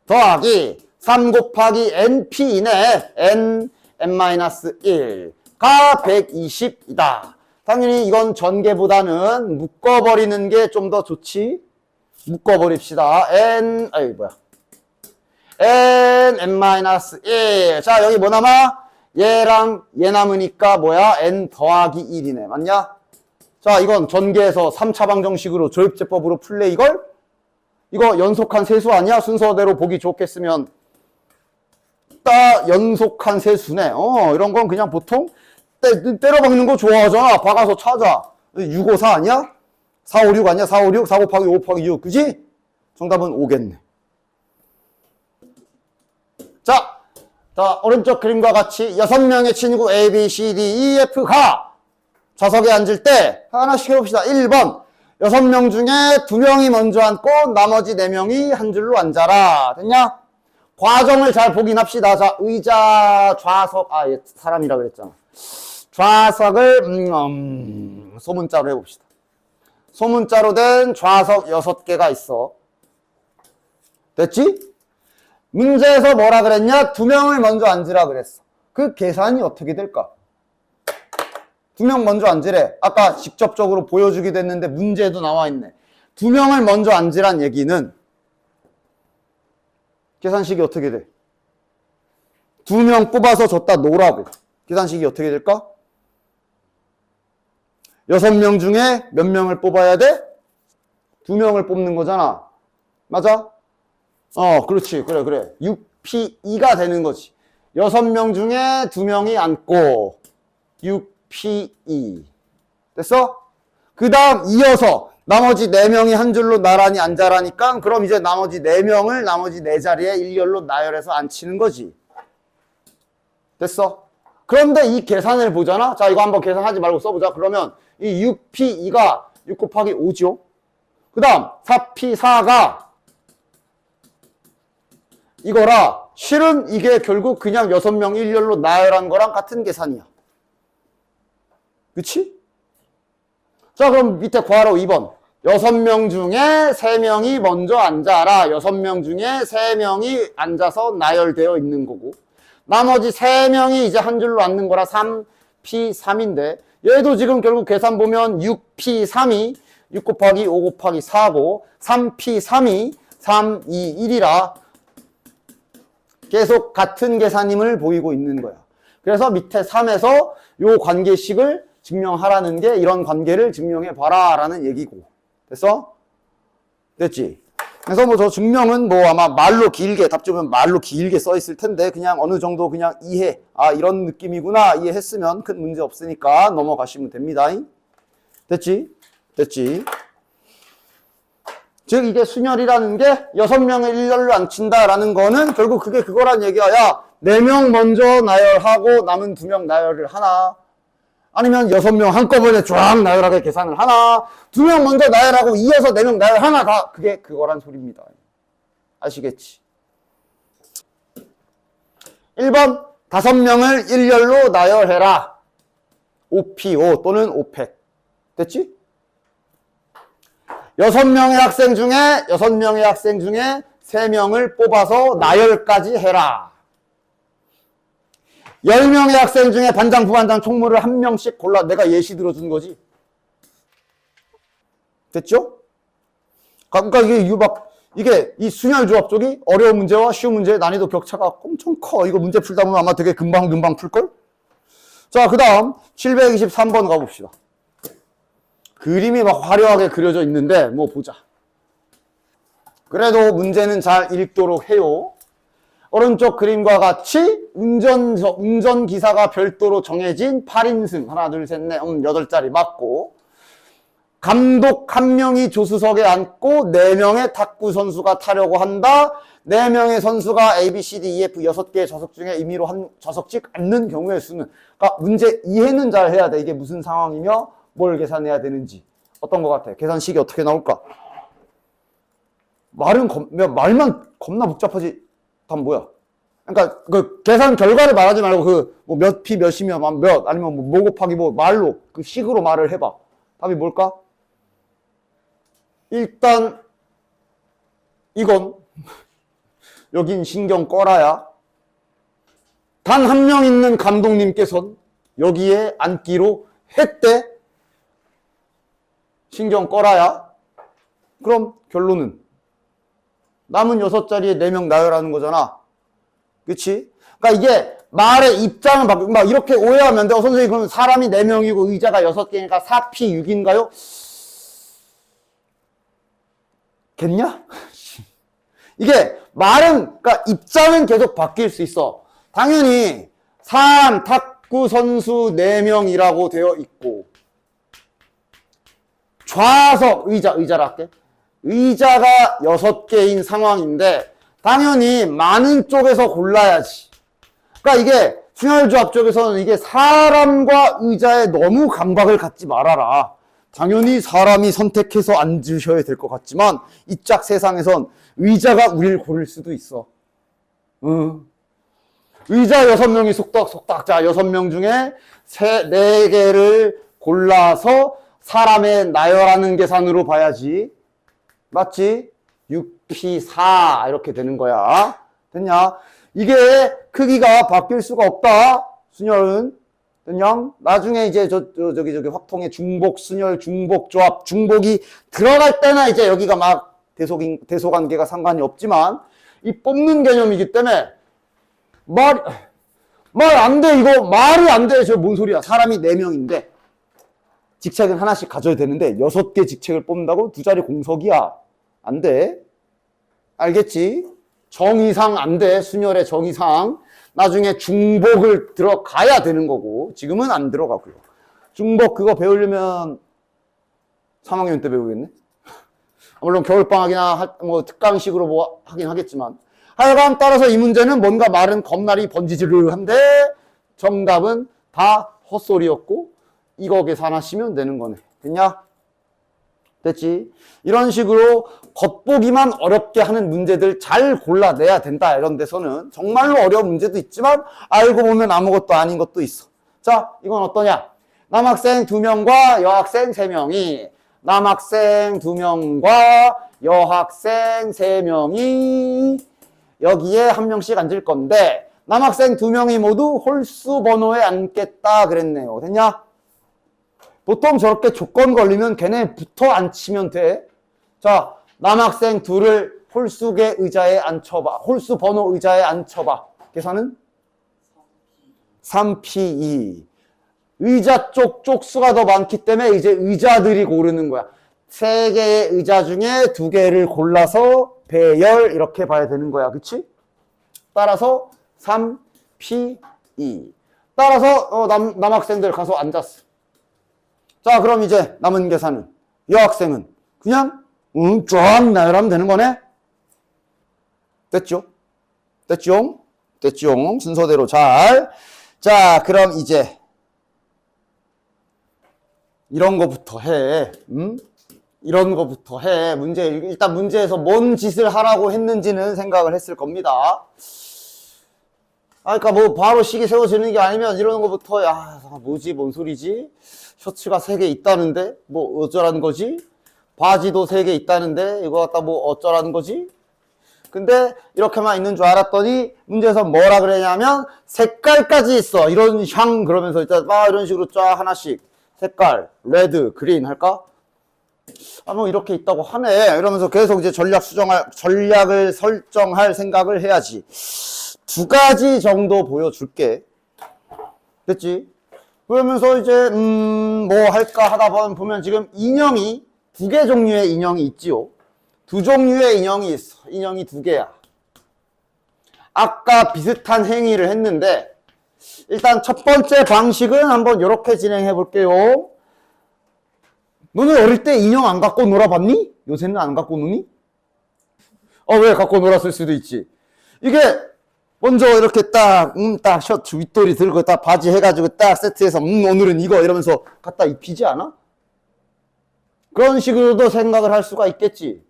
더하기 3 곱하기 NP2네, N-1가 120이다. 당연히 이건 전개보다는 묶어버리는 게 좀 더 좋지. 묶어버립시다. N-1. 자, 여기 뭐 남아? 얘랑 얘 남으니까 뭐야? N 더하기 1이네. 맞냐? 자, 이건 전개해서 3차 방정식으로 조입제법으로 풀래, 이걸? 이거 연속한 세수 아니야? 순서대로 보기 좋겠으면. 딱 연속한 세수네. 이런 건 그냥 보통 때려박는 거 좋아하잖아. 박아서 찾아. 6, 5, 4 아니야? 4, 5, 6 아니야? 4, 5, 6, 4 곱하기 5 곱하기 6. 그지? 정답은 5겠네. 자, 오른쪽 그림과 같이 6명의 친구 A, B, C, D, E, F가 좌석에 앉을 때 하나씩 해봅시다. 1번 6명 중에 2명이 먼저 앉고 나머지 4명이 한 줄로 앉아라. 됐냐? 과정을 잘 보긴 합시다. 자, 의자, 좌석, 사람이라 그랬잖아. 좌석을 소문자로 해봅시다. 소문자로 된 좌석 6개가 있어. 됐지? 문제에서 뭐라 그랬냐? 2명을 먼저 앉으라 그랬어. 그 계산이 어떻게 될까? 2명 먼저 앉으래. 아까 직접적으로 보여주기도 했는데 문제에도 나와 있네. 2명을 먼저 앉으란 얘기는 계산식이 어떻게 돼? 2명 뽑아서 줬다 놓으라고. 계산식이 어떻게 될까? 6명 중에 몇 명을 뽑아야 돼? 2명을 뽑는 거잖아. 맞아? 그렇지. 그래. 6P2가 되는 거지. 6명 중에 2명이 앉고 6P2. 됐어? 그 다음 이어서 나머지 4명이 한 줄로 나란히 앉아라니까 그럼 이제 나머지 4명을 나머지 4자리에 일렬로 나열해서 앉히는 거지. 됐어? 그런데 이 계산을 보잖아. 자, 이거 한번 계산하지 말고 써보자. 그러면 이 6P2가 6 곱하기 5죠. 그 다음 4P4가 이거라. 실은 이게 결국 그냥 6명 일렬로 나열한 거랑 같은 계산이야. 그치? 자, 그럼 밑에 구하러 2번. 6명 중에 3명이 먼저 앉아라. 6명 중에 3명이 앉아서 나열되어 있는 거고. 나머지 3명이 이제 한 줄로 앉는 거라 3P3인데, 얘도 지금 결국 계산 보면 6P3이 6 곱하기 5 곱하기 4고, 3P3이 3, 2, 1이라 계속 같은 계산임을 보이고 있는 거야. 그래서 밑에 3에서 요 관계식을 증명하라는 게 이런 관계를 증명해봐라 라는 얘기고. 됐어? 됐지? 그래서 뭐 저 증명은 뭐 아마 말로 길게, 답 주면 말로 길게 써 있을 텐데 그냥 어느 정도 그냥 이해, 이런 느낌이구나 이해했으면 큰 문제 없으니까 넘어가시면 됩니다. 됐지? 됐지? 즉 이게 순열이라는 게 6명을 일렬로 앉힌다라는 거는 결국 그게 그거란 얘기야. 야, 4명 먼저 나열하고 남은 2명 나열을 하나. 아니면 6명 한꺼번에 쫙 나열하게 계산을 하나, 2명 먼저 나열하고 이어서 4명 나열하나, 다 그게 그거란 소리입니다. 아시겠지? 1번 5명을 일렬로 나열해라. OPO 또는 OPEC. 됐지? 6명의 학생 중에 3명을 뽑아서 나열까지 해라. 10명의 학생 중에 반장, 부반장, 총무를 1명씩 골라. 내가 예시 들어준 거지. 됐죠? 그러니까 이게 이 순혈조합 쪽이 어려운 문제와 쉬운 문제의 난이도 격차가 엄청 커. 이거 문제 풀다 보면 아마 되게 금방 풀걸? 자, 그 다음 723번 가봅시다. 그림이 막 화려하게 그려져 있는데 뭐 보자. 그래도 문제는 잘 읽도록 해요. 오른쪽 그림과 같이 운전기사가 별도로 정해진 8인승 하나 둘 셋 넷 8자리 맞고, 감독 1명이 조수석에 앉고 4명의 탁구 선수가 타려고 한다. 4명의 선수가 A, B, C, D, E, F 6개의 좌석 중에 임의로 한 좌석씩 앉는 경우의 수는. 그러니까 문제 이해는 잘 해야 돼. 이게 무슨 상황이며 뭘 계산해야 되는지. 어떤 것 같아? 계산식이 어떻게 나올까? 말만 겁나 복잡하지. 답은 뭐야? 그러니까 그 계산 결과를 말하지 말고 그 뭐 몇 피 몇이면 몇 아니면 뭐 곱하기 뭐 말로 그 식으로 말을 해봐. 답이 뭘까? 일단 이건 여긴 신경 꺼라야. 단 1명 있는 감독님께서는 여기에 앉기로 했대. 신경 꺼라야. 그럼 결론은 남은 6자리에 4명 나열하는 거잖아. 그치? 그러니까 이게 말의 입장을 막 이렇게 오해하면 안 돼. 선생님, 그럼 사람이 4명이고 의자가 6개니까 4P 6인가요? 겠냐? 이게 말은, 그러니까 입장은 계속 바뀔 수 있어. 당연히 탁구 선수 4명이라고 되어 있고, 좌석, 의자라 할게. 의자가 6개인 상황인데 당연히 많은 쪽에서 골라야지. 그러니까 이게 순혈조합 쪽에서는 이게 사람과 의자에 너무 감각을 갖지 말아라. 당연히 사람이 선택해서 앉으셔야 될 것 같지만 이 짝 세상에선 의자가 우릴 고를 수도 있어. 의자 6명이 속닥속닥. 자, 6명 중에 4개를 골라서 사람의 나열하는 계산으로 봐야지. 맞지? 6P4 이렇게 되는 거야. 됐냐? 이게 크기가 바뀔 수가 없다. 순혈은. 됐냐? 나중에 이제 저기 확통의 중복, 순혈, 중복 조합, 중복이 들어갈 때나 이제 여기가 막 대소관계가 상관이 없지만 이 뽑는 개념이기 때문에 말 안 돼. 이거 말이 안 돼. 저 뭔 소리야. 사람이 4명인데 직책은 하나씩 가져야 되는데 6개 직책을 뽑는다고 2자리 공석이야. 안 돼. 알겠지? 정의상 안 돼. 순혈의 정의상. 나중에 중복을 들어가야 되는 거고 지금은 안 들어가고요. 중복 그거 배우려면 3학년 때 배우겠네. 물론 겨울방학이나 뭐 특강식으로 뭐 하긴 하겠지만 하여간 따라서 이 문제는 뭔가 말은 겁나리 번지르르한데 정답은 다 헛소리였고 이거 계산하시면 되는 거네. 됐냐? 됐지? 이런 식으로 겉보기만 어렵게 하는 문제들 잘 골라내야 된다. 이런 데서는 정말로 어려운 문제도 있지만 알고 보면 아무것도 아닌 것도 있어. 자, 이건 어떠냐? 남학생 2명과 여학생 3명이 남학생 2명과 여학생 3명이 여기에 1명씩 앉을 건데 남학생 2명이 모두 홀수 번호에 앉겠다 그랬네요. 됐냐? 보통 저렇게 조건 걸리면 걔네 붙어 앉히면 돼. 자, 남학생 둘을 홀수계 의자에 앉혀봐. 홀수 번호 의자에 앉혀봐. 계산은? 3P2. 의자 쪽수가 더 많기 때문에 이제 의자들이 고르는 거야. 3개의 의자 중에 2개를 골라서 배열 이렇게 봐야 되는 거야. 그치? 따라서 3P2. 따라서 남학생들 가서 앉았어. 자, 그럼 이제 남은 계산은 여학생은 그냥 쫙 나열하면 되는 거네. 됐죠? 됐죠? 순서대로 잘. 자, 그럼 이제 이런 거부터 해. 이런 거부터 해. 일단 문제에서 뭔 짓을 하라고 했는지는 생각을 했을 겁니다. 그러니까 뭐 바로 식이 세워지는 게 아니면 이런 거부터, 뭐지, 뭔 소리지? 셔츠가 3개 있다는데? 뭐 어쩌라는 거지? 바지도 3개 있다는데? 이거 갖다 뭐 어쩌라는 거지? 근데 이렇게만 있는 줄 알았더니 문제에서 뭐라 그러냐면 색깔까지 있어. 이런 향 그러면서 일단 이런 식으로 쫙 하나씩 색깔, 레드, 그린 할까? 뭐 이렇게 있다고 하네. 이러면서 계속 이제 전략을 설정할 생각을 해야지. 2가지 정도 보여줄게. 됐지? 그러면서 이제 뭐 할까 하다 보면 지금 인형이 2개 종류의 인형이 있지요. 2종류의 인형이 있어. 인형이 2개야. 아까 비슷한 행위를 했는데 일단 첫 번째 방식은 한번 이렇게 진행해 볼게요. 너는 어릴 때 인형 안 갖고 놀아봤니? 요새는 안 갖고 노니? 왜 갖고 놀았을 수도 있지. 이게 먼저 이렇게 딱 셔츠 윗도리 들고 딱 바지 해가지고 딱 세트해서 오늘은 이거 이러면서 갖다 입히지 않아? 그런 식으로도 생각을 할 수가 있겠지.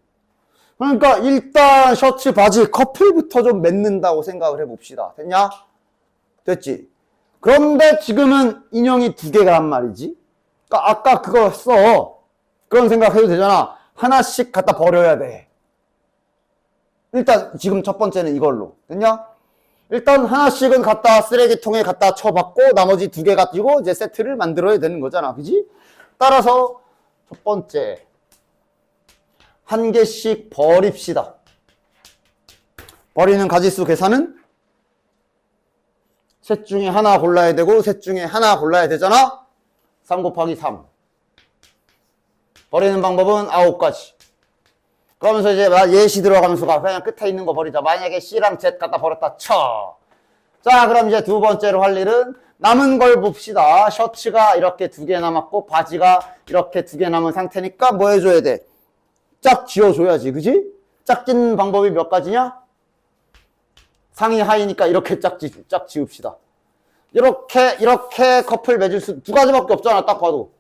그러니까 일단 셔츠 바지 커플부터 좀 맺는다고 생각을 해봅시다. 됐냐? 됐지? 그런데 지금은 인형이 2개란 말이지. 그러니까 아까 그거 써. 그런 생각해도 되잖아. 하나씩 갖다 버려야 돼. 일단 지금 첫 번째는 이걸로. 됐냐? 일단 하나씩은 갖다 쓰레기통에 갖다 쳐박고 나머지 2개 가지고 이제 세트를 만들어야 되는 거잖아. 그지? 따라서 첫 번째 1개씩 버립시다. 버리는 가지수 계산은 셋 중에 하나 골라야 되고 셋 중에 하나 골라야 되잖아. 3 곱하기 3. 버리는 방법은 9가지. 그러면서 이제 예시 들어가면서 그냥 끝에 있는 거 버리자. 만약에 C랑 Z 갖다 버렸다 쳐. 자, 그럼 이제 2번째로 할 일은 남은 걸 봅시다. 셔츠가 이렇게 2개 남았고 바지가 이렇게 2개 남은 상태니까 뭐 해줘야 돼? 짝 지어줘야지. 그지? 짝 짓는 방법이 몇 가지냐? 상의 하의니까 이렇게 짝 지읍시다. 이렇게 커플 맺을 수 2가지밖에 없잖아. 딱 봐도.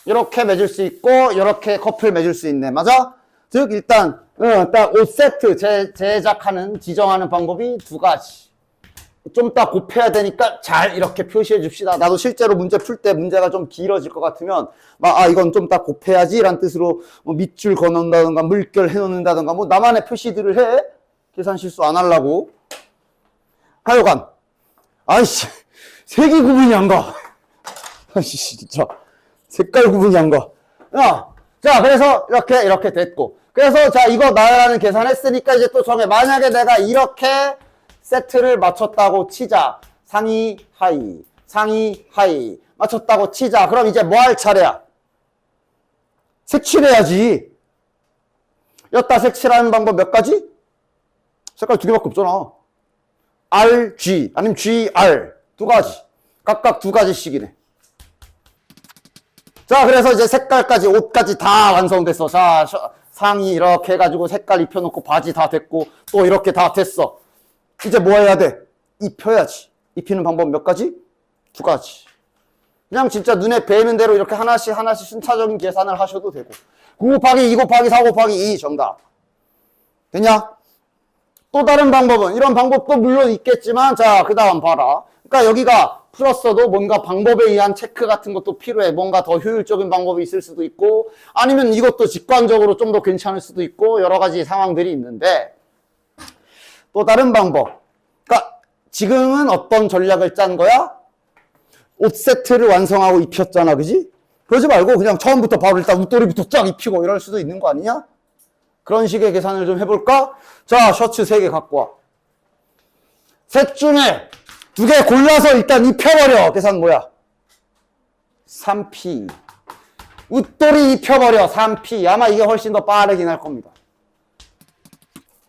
이렇게 맺을 수 있고 이렇게 커플 맺을 수 있네. 맞아? 즉 일단 딱 옷 세트 제작하는 지정하는 방법이 2가지. 좀 딱 곱해야 되니까 잘 이렇게 표시해 줍시다. 나도 실제로 문제 풀 때 문제가 좀 길어질 것 같으면 이건 좀 딱 곱해야지 라는 뜻으로 뭐 밑줄 그어놓는다든가 물결 해놓는다든가 뭐 나만의 표시들을 해. 계산 실수 안 하려고. 하여간 아이씨 색이 구분이 안 가. 아이씨 진짜 색깔 구분이 안 가. 자 그래서 이렇게 됐고, 그래서 자 이거 나열하는 계산했으니까 이제 또 정해. 만약에 내가 이렇게 세트를 맞췄다고 치자. 상의 하의 상의 하의 맞췄다고 치자. 그럼 이제 뭐 할 차례야? 색칠해야지. 여기다 색칠하는 방법 몇 가지? 색깔 2개밖에 없잖아. R, G 아니면 G, R 2가지. 각각 2가지씩이네. 자 그래서 이제 색깔까지 옷까지 다 완성됐어. 자 상의 이렇게 해가지고 색깔 입혀놓고 바지 다 됐고 또 이렇게 다 됐어. 이제 뭐 해야 돼? 입혀야지. 입히는 방법 몇 가지? 2가지. 그냥 진짜 눈에 뵈는 대로 이렇게 하나씩 순차적인 계산을 하셔도 되고 9 곱하기 2 곱하기 4 곱하기 2 정답. 됐냐? 또 다른 방법은 이런 방법도 물론 있겠지만 자 그 다음 봐라. 그러니까 여기가 풀었어도 뭔가 방법에 의한 체크 같은 것도 필요해. 뭔가 더 효율적인 방법이 있을 수도 있고 아니면 이것도 직관적으로 좀 더 괜찮을 수도 있고 여러 가지 상황들이 있는데 또 다른 방법. 그러니까 지금은 어떤 전략을 짠 거야? 옷 세트를 완성하고 입혔잖아. 그지? 그러지 말고 그냥 처음부터 바로 일단 웃도리부터 쫙 입히고 이럴 수도 있는 거 아니냐? 그런 식의 계산을 좀 해볼까? 자 셔츠 3개 갖고 와. 셋 중에 2개 골라서 일단 입혀버려. 계산 뭐야? 3P. 웃돌이 입혀버려. 3P. 아마 이게 훨씬 더 빠르긴 할 겁니다.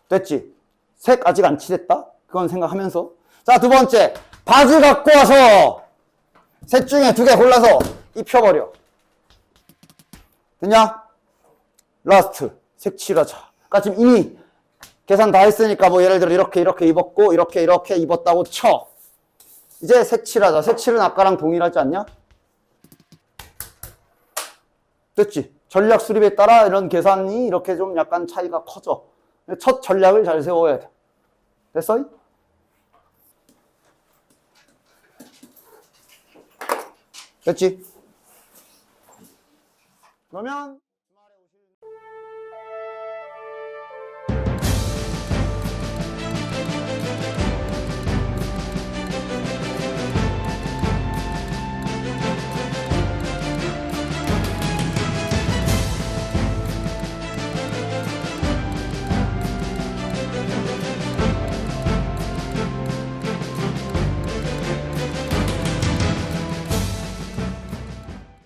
됐지? 색 아직 안 칠했다? 그건 생각하면서. 자, 2번째. 바지 갖고 와서 셋 중에 2개 골라서 입혀버려. 됐냐? 라스트. 색 칠하자. 그러니까 지금 이미 계산 다 했으니까 뭐 예를 들어 이렇게 입었고 이렇게 입었다고 쳐. 이제 색칠하자. 색칠은 아까랑 동일하지 않냐? 됐지? 전략 수립에 따라 이런 계산이 이렇게 좀 약간 차이가 커져. 첫 전략을 잘 세워야 돼. 됐어? 됐지? 그러면